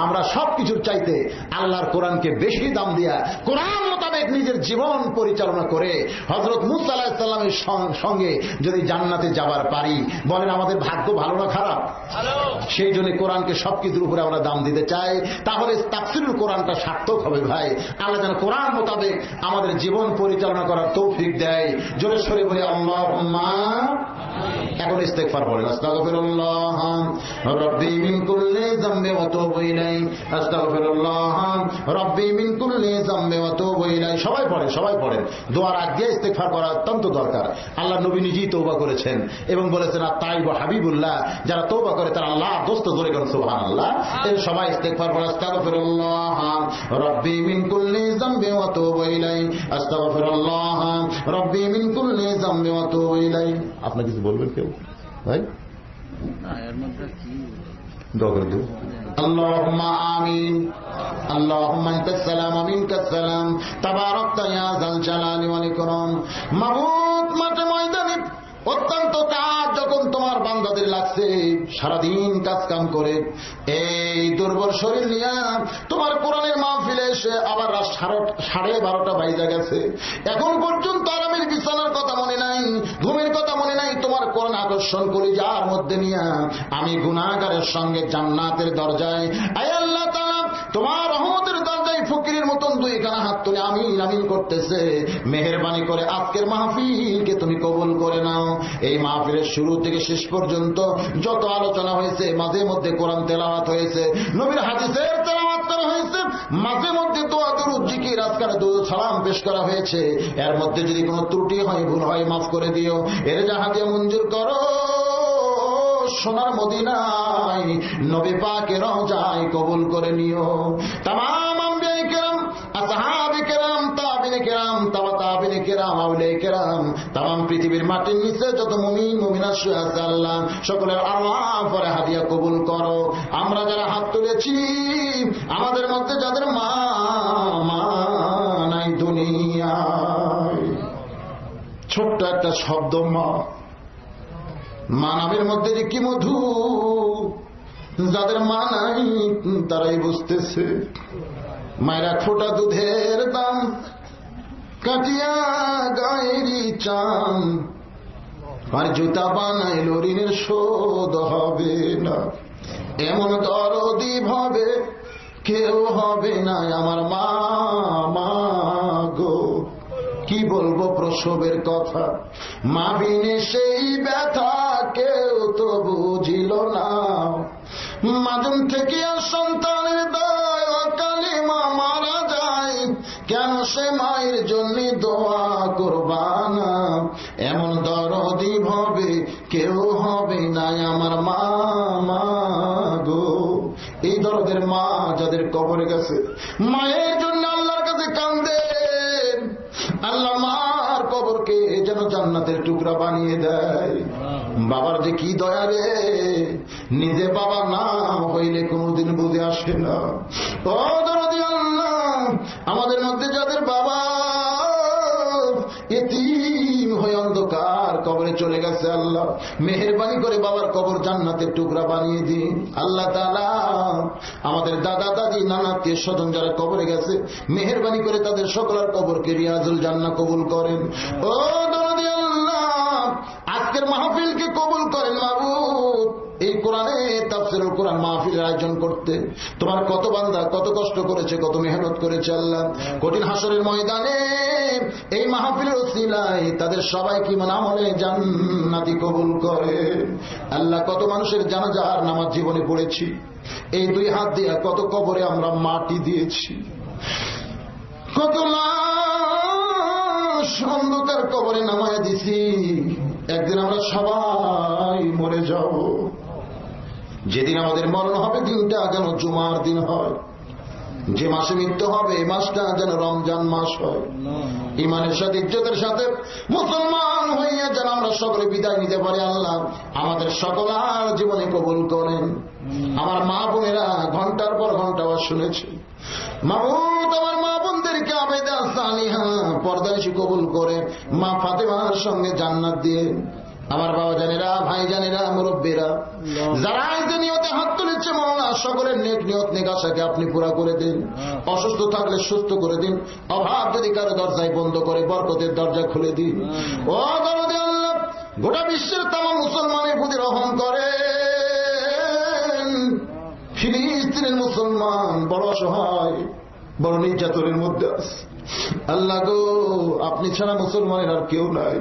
আমরা সবকিছুর চাইতে আল্লাহর কোরআনকে বেশি দাম দিয়া কোরআন মোতাবেক নিজের জীবন পরিচালনা করে হযরত মুসা আলাইহিস সালামের সঙ্গে যদি জান্নাতে যাবার পারি, বলেন আমাদের ভাগ্য ভালো না খারাপ? সেই জন্য কোরআনকে সবকিছুর উপরে আমরা দাম দিতে চাই, তাহলে তাফসীরুল কোরআনটা সার্থক হবে। ভাই, আল্লাহ যেন কোরআন মোতাবেক আমাদের জীবন পরিচালনা করার তৌফিক দেয়। জোরে সরে বলি আল্লাহুম্মা। এখন ইস্তেগফার পড়েন, আস্তাগফিরুল্লাহ রাব্বি মিন কুল্লি যামবি ওয়া তুবু ইলাইহি, আস্তাগফিরুল্লাহ রাব্বি মিন কুল্লি যামবি ওয়া তুবু ইলাইহি। সবাই পড়েন, সবাই পড়েন। দোয়ার আগে ইস্তেগফার করা অত্যন্ত দরকার। আল্লাহ নবী নিজেই তওবা করেছেন এবং বলেছেন আত-তাইব হাবিবুল্লাহ, যারা তওবা করে তারা আল্লাহ দোস্ত। জোরে করেন সুবহানাল্লাহ। এর সবাই ইস্তেগফার পড়েন, আস্তাগফিরুল্লাহ রাব্বি মিন কুল্লি যামবি ওয়া তুবু ইলাইহি, আস্তাগফিরুল্লাহ রাব্বি মিন কুল্লি যামবি ওয়া তুবু ইলাইহি। আপনি কিছু বলবেন কেউ ভাই? না, এর মধ্যে কি দোয়া করে দেব। আল্লাহুম্মা আমিন। আল্লাহুম্মা আনতাস সালাম ওয়া মিনকাস সালাম, তাবারাকতা ইয়া যাল জালালি ওয়াল ইকরাম। মাবুদ, মাঠে ময়দানে অত্যন্ত কাজ যখন তোমার বান্দাদের লাগছে, সারাদিন কাজ কাম করে এই দুর্বল শরীর নিয়ে তোমার কোরআনের মাহফিলে এসে আবার 12:30 বাজে গেছে, এখন পর্যন্ত আরামের বিছানার কথা মনে নাই, ঘুমের কথা মনে নাই, তোমার কোরআন আকর্ষণ করি যার মধ্যে নিয়ে আমি গুনাহগারের সঙ্গে জান্নাতের দরজায়, আয় আল্লাহ তাআলা তোমার রহমতের দরজায় ফকিরের মতন 2 কানা হাত তুলে আমিন আমিন করতেছে। মেহেরবানি করে আজকের মাহফিলকে তুমি কবুল করে নাও। এই মাহফিলের শুরু থেকে শেষ পর্যন্ত যত আলোচনা হয়েছে, মাঝে মধ্যে কোরআন তেলাওয়াত হয়েছে, নবীর হাদিসের তেলাওয়াত করা হয়েছে, মাঝে মধ্যে দোয়া দরুদ জিকির আজকার দরুদ সালাম পেশ করা হয়েছে, এর মধ্যে যদি কোনো ত্রুটি হয়, ভুল হয়, মাফ করে দিও। এর জাহাজে মঞ্জুর করো সোনার মদিনায় নবী পাকের রওজায় কবুল করে নিও। তামাম আম্বিয়া কিরাম, আসহাবে কিরাম, তাবিঈন কিরাম, তাবা তাবিঈন কেরাম, আউলিয়া কেরাম, তাম পৃথিবীর মাটির নিচে যত মুমিন মুমিনাত শুয়ে আছে আল্লাহ সকলের আল্লাহ পরে হাদিয়া কবুল করো। আমরা যারা হাত তুলেছি আমাদের মধ্যে যাদের মা নাই দুনিয়ায়, ছোট্ট একটা শব্দ মা, মা নামের মধ্যে যে কি মধু, যাদের মা নাই তারাই বুঝতেছে। মায়েরা ফোটা দুধের দাম কাটিয়া গায়েরই চাম, আর জুতা বানাইল ঋণের শোধ হবে না, এমন দরদি ভাবে কেউ হবে না আমার মা। মা গো কি বলবো প্রসবের কথা, মা বিনে সেই ব্যথা কেউ তো বুঝিল না। মাজন থেকে আর সন্তানের দায় অকালে মা মারা যায়, কেন সে মায়ের জন্য দোয়া করবানা, এমন দরদি ভাবে কেউ হবে না আমার মা। মা গো এই দরদের মা যাদের কবরে গেছে মায়ের জন্য আল্লাহর কাছে কান্দে, আল্লাহ মার কবরকে যেন জান্নাতের টুকরা বানিয়ে দেয়। বাবার যে কি দয়া রে, নিজে বাবা না হইলে কোনদিন বুঝে আসে না। ও দরদি আল্লাহ, আমাদের মধ্যে যাদের বাবা এতিম হয়ে অন্ধকার কবরে চলে গেছে আল্লাহ মেহেরবানি করে বাবার কবর জান্নাতের টুকরা বানিয়ে দিন। আল্লাহ তাআলা আমাদের দাদা দাদি নানাত্মীয় স্বজন যারা কবরে গেছে মেহেরবানি করে তাদের সকলের কবরকে রিয়াজুল জান্নাহ কবুল করেন। ও দরদি আল্লাহ, আজকের মাহফিলকে কবুল করেন মাবুদ। এই কোরআনে তাফসীরুল কোরআন মাহফিলের আয়োজন করতে তোমার কত বান্দা কত কষ্ট করেছে, কত মেহনত করেছে আল্লাহ। কঠিন হাসরের ময়দানে এই মাহফিলের ওসিলায় তাদের সবাইকে ইমান আমলে জান্নাতি কবুল করে আল্লাহ। কত মানুষের জানাজার নামাজ জীবনে পড়েছি, এই দুই হাত দিয়ে কত কবরে আমরা মাটি দিয়েছি, কত লাশ অন্ধকার কবরে নামায় দিছি। একদিন আমরা সবাই মরে যাব, যেদিন আমাদের মরণ হবে দিনটা যেন জুমার দিন হয়, যে মাসে মৃত্যু হবে এই মাসটা যেন রমজান মাস হয়। ইমানের সাথে ইজ্জতের সাথে মুসলমান হইয়া যেন আমরা সকলে বিদায় নিতে পারি। আল্লাহ আমাদের সকলার জীবনে কবুল করেন। আমার মা বোনেরা ঘন্টার পর ঘন্টা আওয়াজ শুনেছে, মাহবুব আমার মা বোনদেরকে আবেদা সালিহা পর্দানিশী কবুল করে মা ফাতেমার সঙ্গে জান্নাত দিয়ে। আমার বাবা জানেরা, ভাই জানেরা, মুরব্বীরা যারা আইতে নিয়তে হাত তুলেছে মওলা সকলের নেক নিয়ত নেক আশাকে আপনি পুরা করে দিন। অসুস্থ থাকলে সুস্থ করে দিন, অভাব যদি কারো দরজায় বন্ধ করে বরকতের দরজা খুলে দিন। ও দরদে আল্লাহ, গোটা বিশ্বের তামাম মুসলমানের প্রতি রহম করেন। ফিলিস্তিনের মুসলমান বড় অসহায়, বড় নির্যাতনের মধ্যে আছে আল্লাহ গো, আপনি ছাড়া মুসলমানের আর কেউ নাই।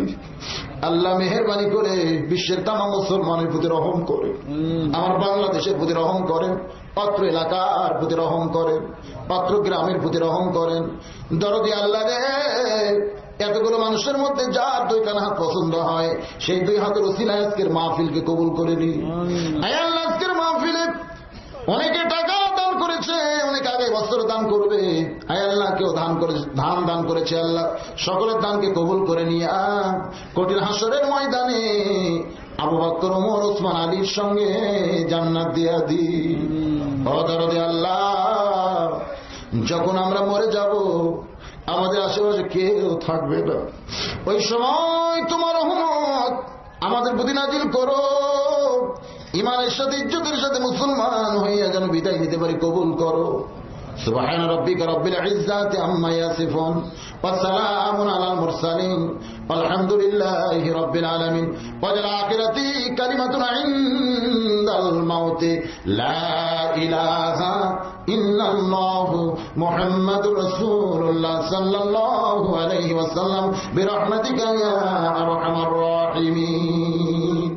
আল্লাহ মেহেরবানি করে বিশ্বের তামাম মুসলমানের প্রতি রহম করে, আমার বাংলাদেশের প্রতি রহম করেন, পাত্র এলাকার প্রতি রহম করেন, পাত্র গ্রামের প্রতি রহম করেন। দরদি আল্লাহ রে, এতগুলো মানুষের মধ্যে যার দুই কান হাত পছন্দ হয় সেই দুই হাতের ওসিলায় আজকের মাহফিলকে কবুল করে নিন। আল্লাহ আজকের মাহফিলে অনেকে টাকা দান করেছে, অনেক আগে বস্ত্র দান করবে। আয় আল্লাহ কেউ ধান দান করেছে, আল্লাহ সকলের দানকে কবুল করে নিয়ে কঠিন হাসরের ময়দানে আবু বকর ওমর ওসমান আলীর সঙ্গে জান্নাত দিয়া দি। দরদে আল্লাহ, যখন আমরা মরে যাব আমাদের আশেপাশে কেউ থাকবে না, ওই সময় তোমার রহমত আমাদের প্রতি নাজিল করো। ইমানের সাথে ইজ্জতের সাথে মুসলমান হইয়া যেন বিদায় নিতে পারি, কবুল করো। সুবহান রাব্বিকা রাব্বিল ইজ্জাতি আম্মা ইয়াসিফুন ওয়া সালামুন আলাল মুরসালিন আলহামদুলিল্লাহি রাব্বিল আলামিন। ওয়াল আখিরাতি কালিমাতুন ইনদাল মাউতি লা ইলাহা ইল্লাল্লাহু মুহাম্মাদুর রাসূলুল্লাহ সাল্লাল্লাহু আলাইহি ওয়াসাল্লাম বিরহমাতিকা ইয়া আরহামার রাহিমিন।